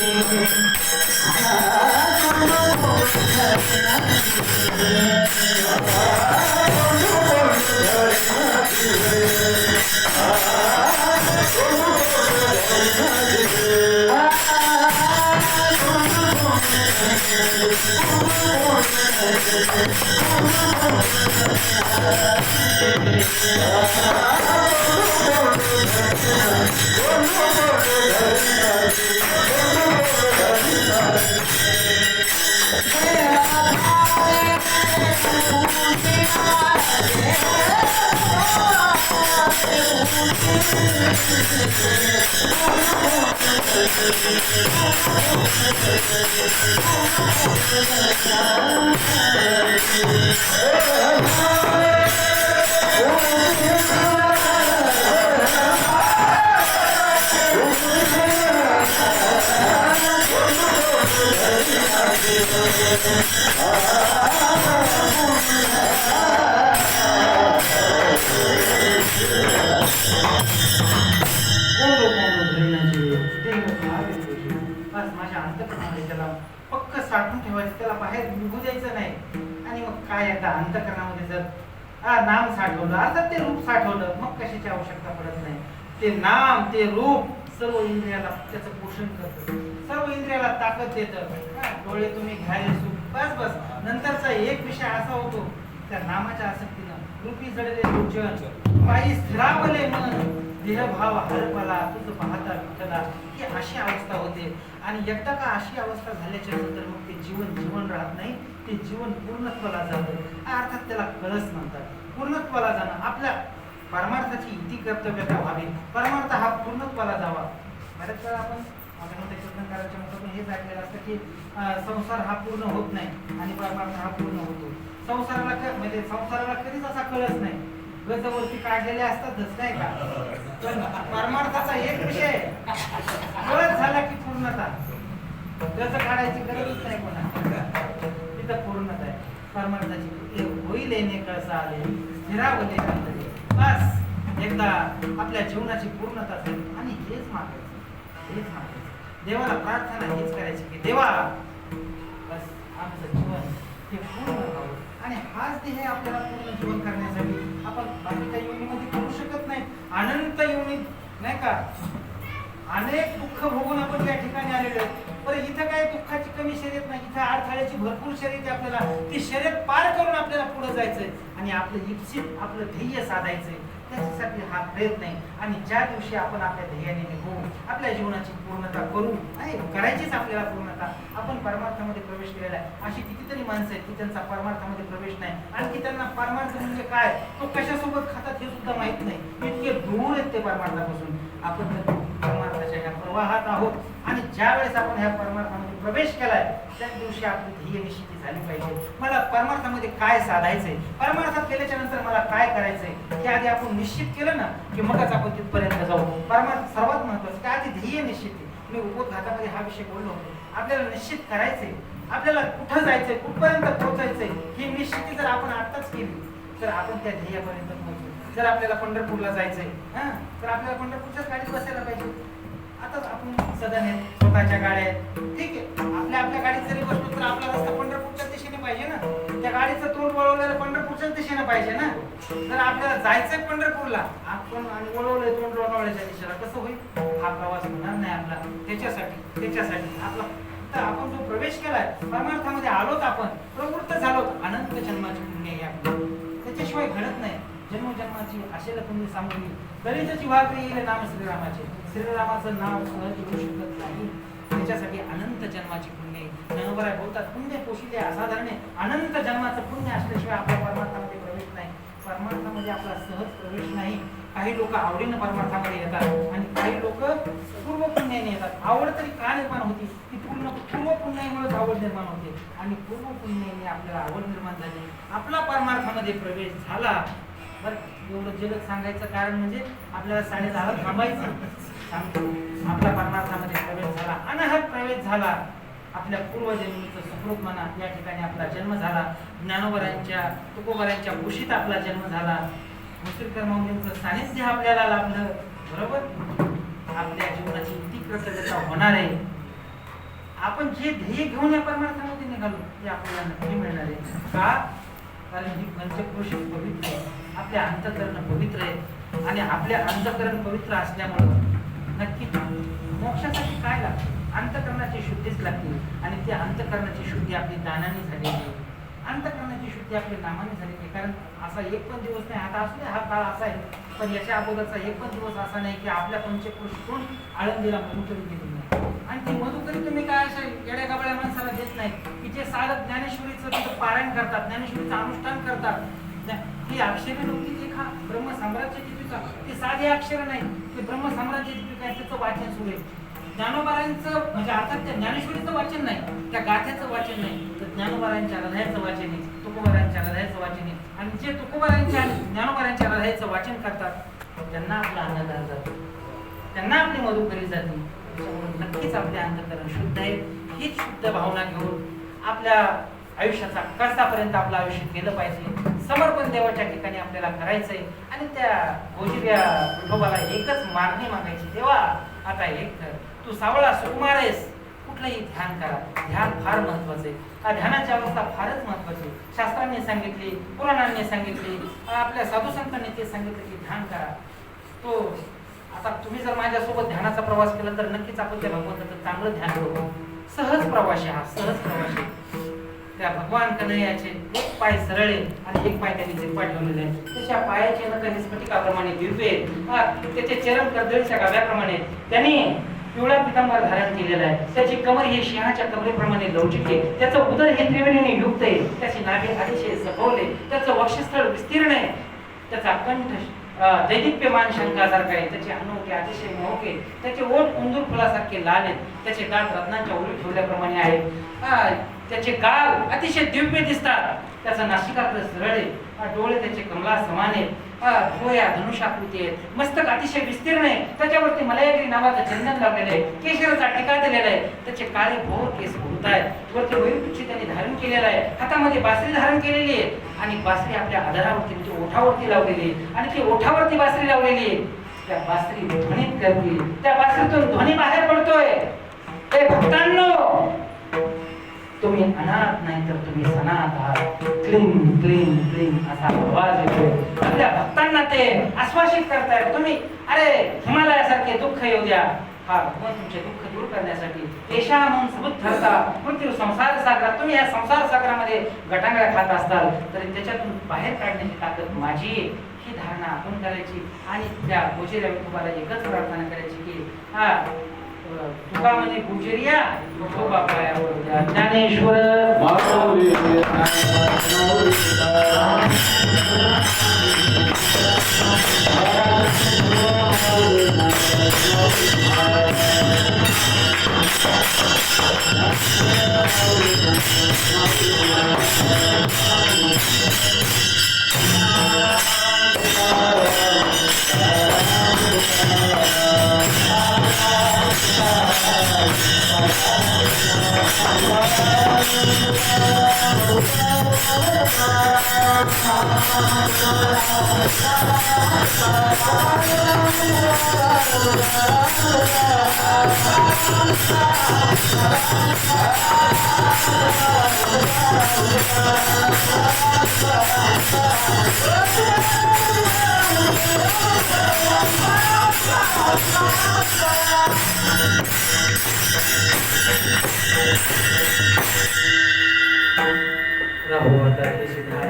S1: माझ्या अंतःकरणामध्ये त्याला पक्क साठवून ठेवायचं, त्याला बाहेर निघू द्यायचं नाही. आणि मग काय आता अंतःकरणामध्ये जर नाम साठवलं, अर्थात ते रूप साठवलं, मग कशाची आवश्यकता पडत नाही. ते नाम, ते रूप सर्व इंद्रियाला त्याचं पोषण करतं, सर्व इंद्रियाला ताकद देतं. डोळे तुम्ही घ्यायला सुख, बस बस. नंतरचा एक विषय असा होतो, त्या नामाच्या आसक्तीनं रूपी जडले लोचन, पायी स्थिरावले मन, देहभाव हरपला तुझं पाहता विठ्ठला. ही अशी अवस्था होते. आणि एकदा का अशी अवस्था झाल्याच्या नंतर मग ते जीवन राहत नाही, ते जीवन पूर्णत्वाला जातं. अर्थात त्याला कळस म्हणतात. पूर्णत्वाला जाणं, आपल्या परमार्थाची इति कर्तव्यता व्हावी, परमार्थ हा पूर्णत्वाला जावा. बऱ्याच वेळा आपण मोठ्या मोठ्या कीर्तनकारांच्या मुखातून हेच ऐकलेलं असतं की संसार हा पूर्ण होत नाही आणि परमार्थ हा पूर्ण होतो. संसाराला कधीच असा कळस नाही, गजवरती काढलेले असतातच नाही का. पण परमार्थाचा एक विषय कळस झाला की पूर्णता, गज काढायची गरजच नाही कोणा, तिथं पूर्णता आहे परमार्थाची. होईल येणे कळसा आले स्थिरावले कांतले. बस एकदा आपल्या जीवनाची पूर्णता झाली. आणि हेच मागायचं, देवाला प्रार्थना हेच करायची की देवा बस आमचं जीवन हे पूर्ण व्हावं. आणि हाच ध्येय आपल्याला पूर्ण जीवन करण्यासाठी आपण बाकीच्या योनीमध्ये करू शकत नाही. अनंत योनी नाही का, अनेक दुःख भोगून आपण या ठिकाणी आलेलो आहे. पण इथं काय दुःखाची कमी शर्यत नाही, इथं अडथळ्याची भरपूर शर्यत आपल्याला. ती शर्यत पार करून आपल्याला पुढे जायचंय आणि आपलं इप्सित आपलं ध्येय साधायचंय. त्याच्यासाठी हा प्रयत्न आहे. आणि ज्या दिवशी आपण आपल्या ध्येयाने निघू, आपल्या जीवनाची पूर्णता करू, आणि करायचीच आपल्याला पूर्णता, आपण परमार्थामध्ये प्रवेश केलेला आहे. अशी कितीतरी माणसं आहेत की त्यांचा परमार्थामध्ये प्रवेश नाही, आणखी त्यांना परमार्थ म्हणजे काय, तो कशासोबत खातात हे सुद्धा माहित नाही, इतके दूर आहेत ते परमार्थापासून. आपण तर परमार्थाच्या ह्या प्रवाहात आहोत, आणि ज्या वेळेस आपण ह्या परमार्थामध्ये प्रवेश केलाय त्याच दिवशी आपली ध्येय निश्चिती झाली पाहिजे. मला परमार्थामध्ये काय साधायचंय, परमार्थात गेल्याच्या नंतर मला काय करायचंय हे आधी आपण निश्चित केलं ना की मगच आपण तिथपर्यंत जाऊ. परमार्थ सर्वात महत्वाचं की आधी ध्येय निश्चिती. मी उपोद्घातामध्ये हा विषय बोललो होतो. आपल्याला निश्चित करायचंय, आपल्याला कुठं जायचंय, कुठपर्यंत पोहोचायचंय ही निश्चिती जर आपण आताच केली तर आपण त्या ध्येयापर्यंत पोहोचू. जर आपल्याला पंढरपूरला जायचंय तर आपल्याला पंढरपूरच्याच गाडीत बसायला पाहिजे. आता आपण सदन आहेत, स्वतःच्या गाड्या आहेत, ठीक आहे, आपल्या गाडीत जरी बसलो तर आपला रस्ता पंढरपूरच्या दिशेने पाहिजे ना, त्या गाडीचं तोंड वळवलेलं पंढरपूरच्याच दिशेने पाहिजे ना. जर आपल्याला जायचंय पंढरपूरला आपण आणि वळवलंय तोंड लोणावळ्याच्या दिशेला, कसं होईल, हा प्रवास होणार नाही आपला. त्याच्यासाठी आपला तर आपण जो प्रवेश केलाय परमार्थामध्ये आलोत, आपण प्रवृत्त झालोत, अनंत जन्माची पुण्य आहे आपली, त्याच्याशिवाय घडत नाही. जन्मजन्माची आशेला पुण्य सांगली तरीच जिव्हाग्री येईल नाम श्रीरामाचे. श्रीरामाचं नाव सहज घेऊ शकत नाही, त्याच्यासाठी अनंत जन्माची पुण्य. ज्ञानोबा बोलतात पुण्य पोषिले असाधारणे, अनंत जन्माचं पुण्य असल्याशिवाय आपल्या परमार्थामध्ये प्रवेश नाही. परमार्थामध्ये आपला सहज प्रवेश नाही. काही लोक आवडीनं परमार्थामध्ये येतात आणि काही लोक पूर्व पुण्याने येतात. आवड तरी का निर्माण होती, ती पूर्व पुण्यामुळेच आवड निर्माण होते, आणि पूर्व पुण्याने आपल्याला आवड निर्माण झाली, आपला परमार्थामध्ये प्रवेश झाला. बरं, एवढं जलद सांगायचं कारण म्हणजे आपल्याला 10:30 थांबायचं. सांगतो, आपला परमार्थामध्ये प्रवेश झाला, अनाहत प्रवेश झाला. आपल्या पूर्वजन्मीचं सुकृत म्हणा, या ठिकाणी आपला जन्म झाला. ज्ञानोबरांच्या तुकोबरांच्या कुशीत आपला जन्म झाला. मुश्रीकर मौलींचं सानिध्य आपल्याला लाभलं. बरोबर, आपल्या जीवनाची इतकी कृतज्ञता होणार आहे. आपण जे ध्येय घेऊन या परमार्थामध्ये निघालो ते आपल्याला नक्की मिळणार आहे. का? कारण ही पंचक्रोशी पवित्र आहे, आपल्या अंतःकरण पवित्र आहे, आणि आपल्या अंतःकरण पवित्र असल्यामुळं नक्कीच मोक्षासाठी काय लागतं, अंतःकरणाची शुद्धीच लागते. आणि त्या अंतःकरणाची शुद्धी आपली दानाने झालेली आहे, अंतःकरणाची शुद्धी आपल्या नामाने झालेली आहे. कारण असा एक पण दिवस नाही, आता असू दे हा काळ असा आहे, पण याच्या अगोदरचा एक पण दिवस असा नाही की आपल्या पंचक्रोशीतून आळंदीला मधुकरी गेली नाही. आणि ती मधुकरी तुम्ही काय अशा येड्या गबाळ्या माणसाला देत नाही की जे साधक ज्ञानेश्वरीचं तिथं पारायण करतात, ज्ञानेश्वरीचं अनुष्ठान करतात. ही अक्षरे नव्हती ती खा ब्रह्मसाम्राज्य दीपिका, ती साधी अक्षर नाही, ते ब्रह्मसाम्राज्य दीपिका आहे, त्याचं वाचन सुरू आहे. ज्ञानोबारांचं म्हणजे अर्थात त्या ज्ञानेश्वरीचं वाचन नाही, त्या गाथ्याचं वाचन नाही, तर ज्ञानोबारांच्या हृदयाचं वाचन आहे, तुकोबारांच्या हृदयाचं वाचन आहे. आणि जे तुकोबारांच्या आणि ज्ञानोबारांच्या हृदयाचं वाचन करतात त्यांना आपला अन्नदान जातो, त्यांना आपली मधुकरी जाते. नक्कीच आपले अंतःकरण शुद्ध आहे. हीच शुद्ध भावना घेऊन आपल्या आयुष्याचा कसापर्यंत आपलं आयुष्य केलं पाहिजे. समर्पण देवाच्या ठिकाणी आपल्याला करायचंय, आणि त्या गोजिऱ्या विठोबाला एकच मागणी मागायची, देवा आता एक कर, तू सावळा सुकुमार आहेस, कुठलंही ध्यान करा. ध्यान फार महत्वाचं आहे, ध्यानाची अवस्था फारच महत्वाची. शास्त्रांनी सांगितली, पुराणांनी सांगितली, आपल्या साधू संतांनी ते सांगितलं की ध्यान करा. तो आता तुम्ही जर माझ्यासोबत ध्यानाचा प्रवास केला तर नक्कीच आपण त्या भगवंताचं चांगलं ध्यान करू. सहज प्रवास आहे हा, सहज प्रवास आहे. त्या भगवान कन्हैयाचे एक पाय सरळ आहे आणि एक पाय त्यांनी चिरपा ठेवलेले आहे. त्याच्या पायाचे नख स्फटिकाप्रमाणे दिव्य आहेत, त्याचे चरण कर्दळीच्या गाभ्याप्रमाणे त्यांनी पिवळा पितांबर धारण केलेला आहे. त्याची कमर ही सिंहाच्या कमरेप्रमाणे लवचिक आहे, त्याचं उदर हे त्रिवेणीने युक्त आहे, त्याची नाभी अतिशय सखोल आहे, त्याचं वक्षस्थळ विस्तीर्ण आहे, त्याचा कंठ दैदिप्यमान शंखासारखा आहे, त्याचे अनोखे अतिशय मोहके, त्याचे ओठ उंदूर फुलासारखे लाल आहेत, त्याचे दात रत्नांच्या ओळी ठेवल्याप्रमाणे आहेत, त्याचे गाल अतिशय दिव्य दिसतात, त्याचा नासिकाग्र सरळ आहे, डोळे त्याचे कमला समान आहेत, डोळ्या धनुष्याकृती आहेत, मस्तक अतिशय विस्तीर्ण आहे, त्याच्यावरती मलयागिरी नावाचं चंदन लावलेलं आहे, केशराचा टिका दिलेला आहे, त्याचे काळे भोर केस उडत आहेत, वरती वैरपुच्छी त्यांनी धारण केलेला आहे, हातामध्ये बासरी धारण केलेली आहे, आणि बासरी आपल्या आधारावरती म्हणजे ओठावरती लावलेली आहे, आणि ती ओठावरती बासरी लावलेली आहे. त्या बासरी ध्वनित करते, त्या बासरीतून ध्वनी बाहेर पडतोय. ए भक्तांनो, तुम्ही अनाथ नाही तर तुम्ही सनाथ आहात. क्लीम क्लीम क्लीम असा आवाज येतोय. आपल्या भक्तांना ते आश्वासित करतायत, तुम्ही अरे हिमालयासारखे दुःख येऊ द्या, हा भगवान तुमचे दुःख दूर करण्यासाठी देशा म्हणून सबूत ठरता मृत्यू संसार सागरात. तुम्ही या संसार सागरामध्ये गटांगळ्या खात असताल तरी त्याच्यातून बाहेर काढण्याची ताकद माझी. ही धारणा आपण करायची आणि त्या गोचर्या विठोबाला एकच प्रार्थना करायची की हा तुका म्हणे गुजरिया विठोबा पायावर द्या ज्ञानेश्वर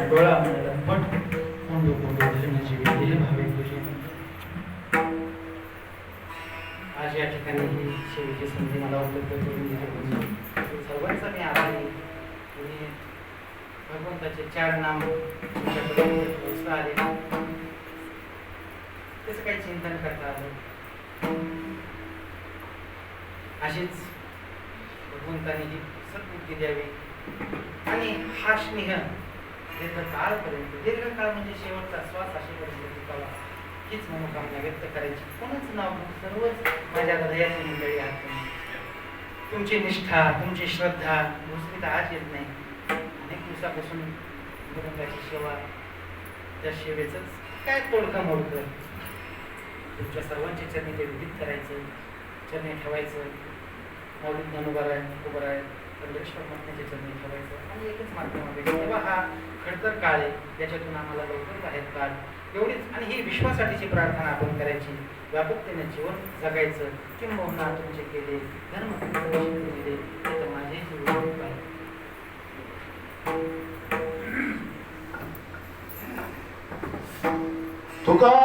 S1: डोळा मठ कोंडू भजनाची विधी भावे तुझी आज या ठिकाणी ही सेवेची संधी मला उपलब्ध करून दिली सर्वांचा मी आभारी आहे. तुम्ही भगवंताचे 4 नाम तुमच्याकडे आले त्याचं काही चिंतन करता आलं अशीच भगवंताने ही सद्बुद्धी द्यावी आणि हा स्नेह दीर्घकाळपर्यंत दीर्घकाळ म्हणजे शेवटचा श्वास असेपर्यंत टिकावा हीच मनोकामना व्यक्त करायची. कोणच नाव सर्वच माझ्या हृदयाची मंडळी आहात तुम्ही. तुमची निष्ठा तुमची श्रद्धा दुसरी तर आज येत नाही. अनेक दिवसापासून भगवंताची सेवा त्या सेवेचंच काय तोडकं मोडकं तुमच्या सर्वांचे चरणी ते विधित करायचं चरणी ठेवायचं मौलिक उभं आहे पंढरेश्वर महात्म्याच्या चरणी ठेवायचं आणि एकच माध्यम आहे तेव्हा हा खडतर काळ आहे त्याच्यातून आम्हाला लवकर बाहेर काढ एवढीच आणि ही विश्वासाठीची प्रार्थना आपण करायची. व्यापकतेने जीवन जगायचं किंबहुना तुमचे केले धर्म दिले तर माझे जीवन आहे.
S2: तुका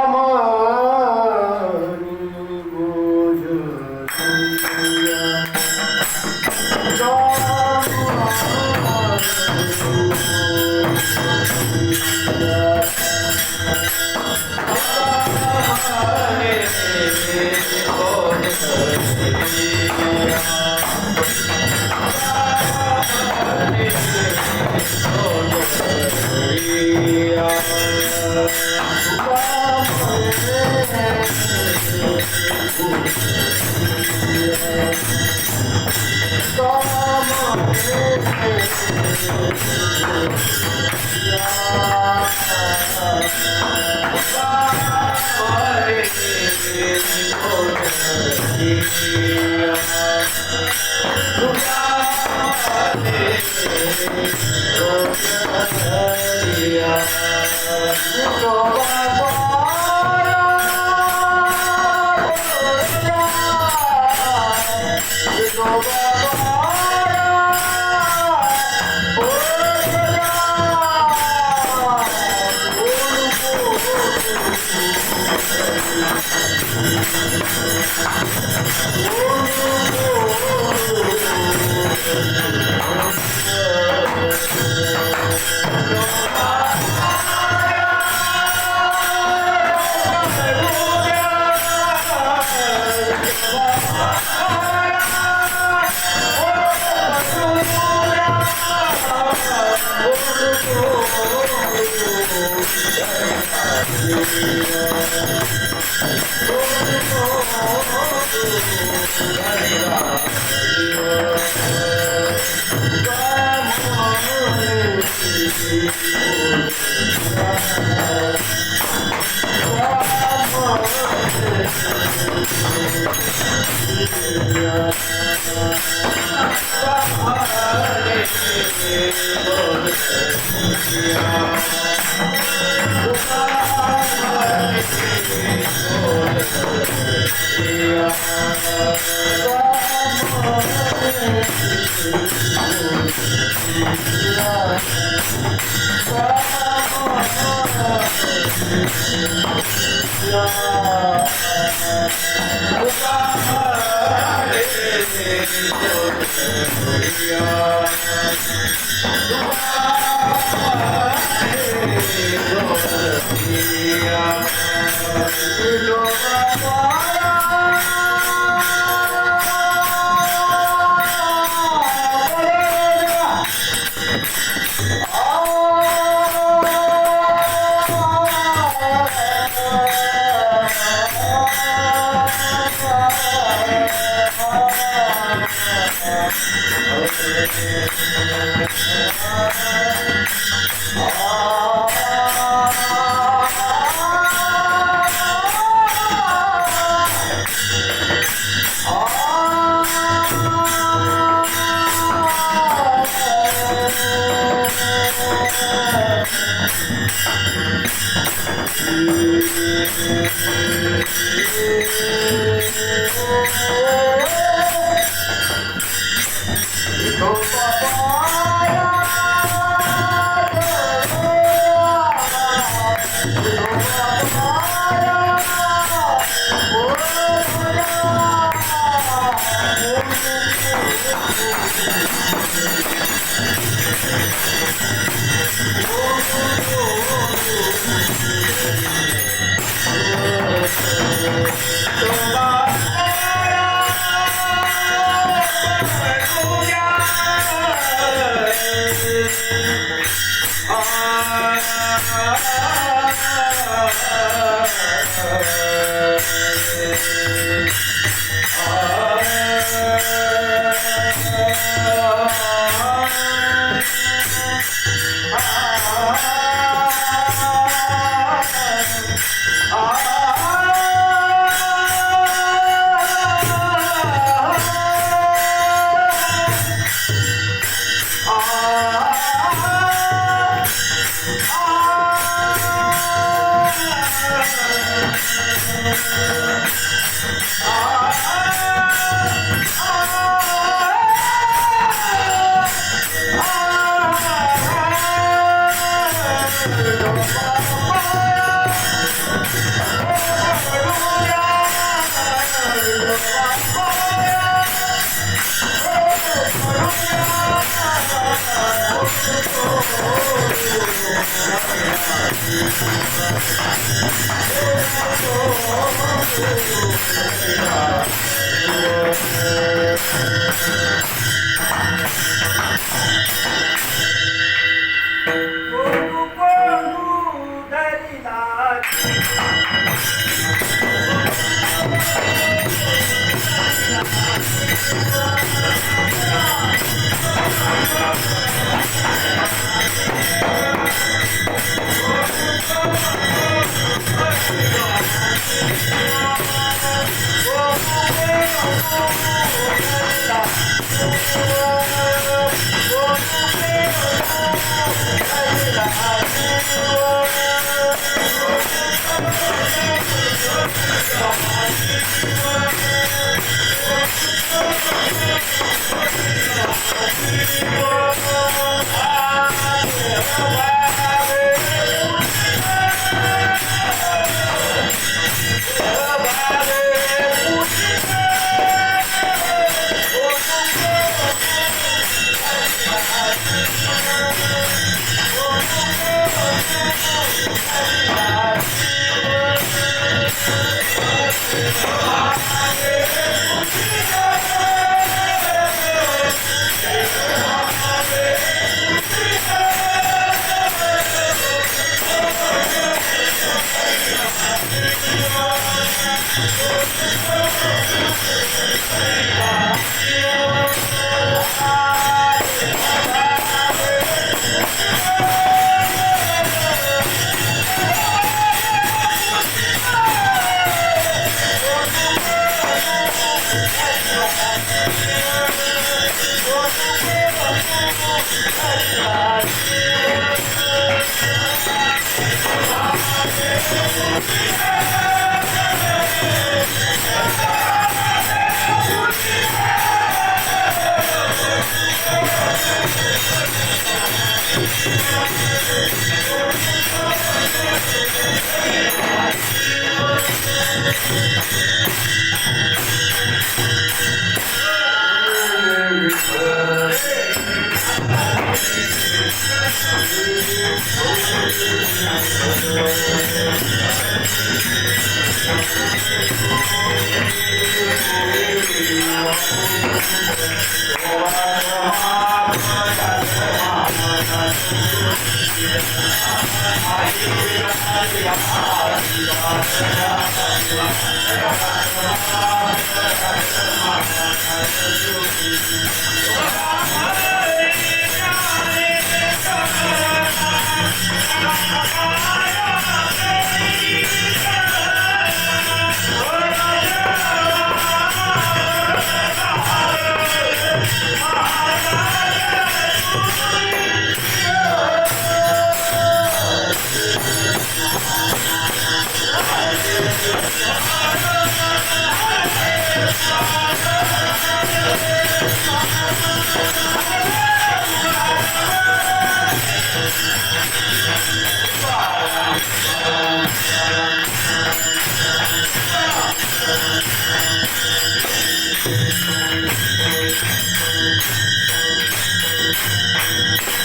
S3: Yeah.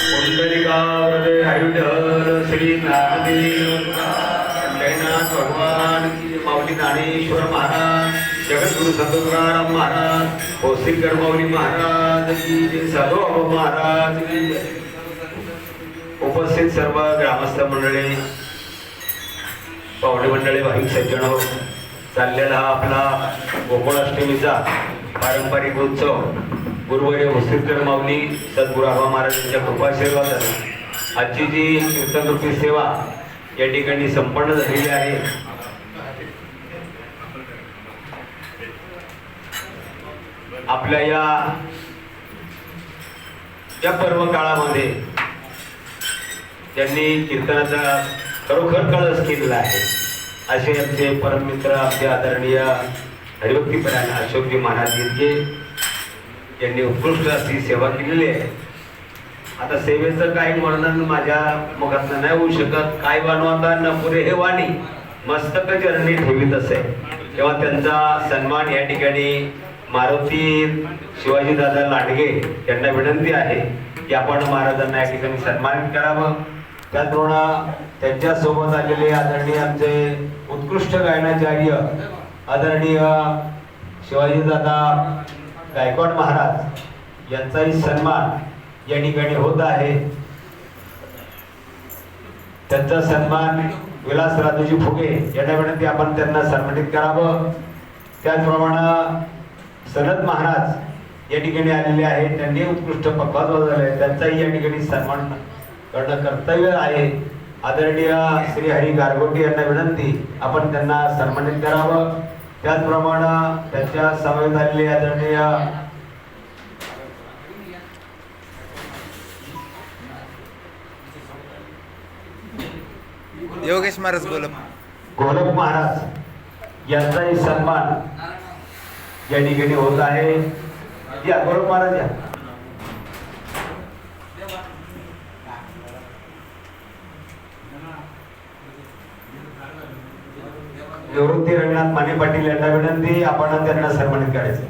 S3: पुंडलिकावरदे हरिविठ्ठल श्री नामदेव जयनाथ भगवान की माऊली ज्ञानेश्वर महाराज जगद्गुरु संत तुकाराम महाराज भोसरीकर माऊली महाराज की जय साधू महाराज की जय. उपस्थित सर्व ग्रामस्थ मंडळी पाहुणे मंडळी भाविक सज्जन हो, चाललेला हा आपला गोकुळाष्टमीचा पारंपरिक उत्सव गुरुवर्य भोसरीकर माऊली सद्गुरू आबा महाराज यांच्या कृपाशीर्वादाने आजची जी कीर्तनरूपी सेवा या ठिकाणी संपन्न झालेली आहे. आपल्या या पर्व काळामध्ये त्यांनी कीर्तनाचा खरोखर कळस केलेला आहे. असे आमचे परममित्र आमचे आदरणीय हरिभक्तीपरायण अशोकजी महाराज यांनी उत्कृष्ट अशी सेवा केलेली आहे. आता सेवेचं काही वर्णन माझ्या मुखातनं नाही होऊ शकत. काय वाणवता न पुरे हे वाणी मस्तक चरणी ठेवीत असे. तेव्हा त्यांचा सन्मान या ठिकाणी मारुती शिवाजी दादा लांडगे यांना विनंती आहे की आपण महाराजांना या ठिकाणी सन्मानित करावं. त्याचप्रमाणे त्यांच्या सोबत आलेले आदरणीय आमचे उत्कृष्ट गायनाचार्य आदरणीय शिवाजी दादा गायकवाड महाराज यांचाही सन्मान या ठिकाणी होत आहे. त्यांचा सन्मान विलास राजूजी फुगे यांना विनंती आपण त्यांना सन्मानित करावं. त्याचप्रमाणे सनत महाराज या ठिकाणी आलेले आहेत. त्यांनी उत्कृष्ट पखवाज वाजवले, त्यांचाही या ठिकाणी सन्मान करणं कर्तव्य आहे. आदरणीय श्री हरी गारगोटी यांना विनंती आपण त्यांना सन्मानित करावं. त्याचप्रमाणे त्यांच्या समवेत आलेले आदरणीय
S4: योगेश महाराज
S3: गोलक महाराज यांचाही सन्मान या ठिकाणी होत आहे. या गोलक महाराज या. निवृत्ती रंगनाथ माने पाटील यांना विनंती आपण त्यांना सन्मानित करायचं.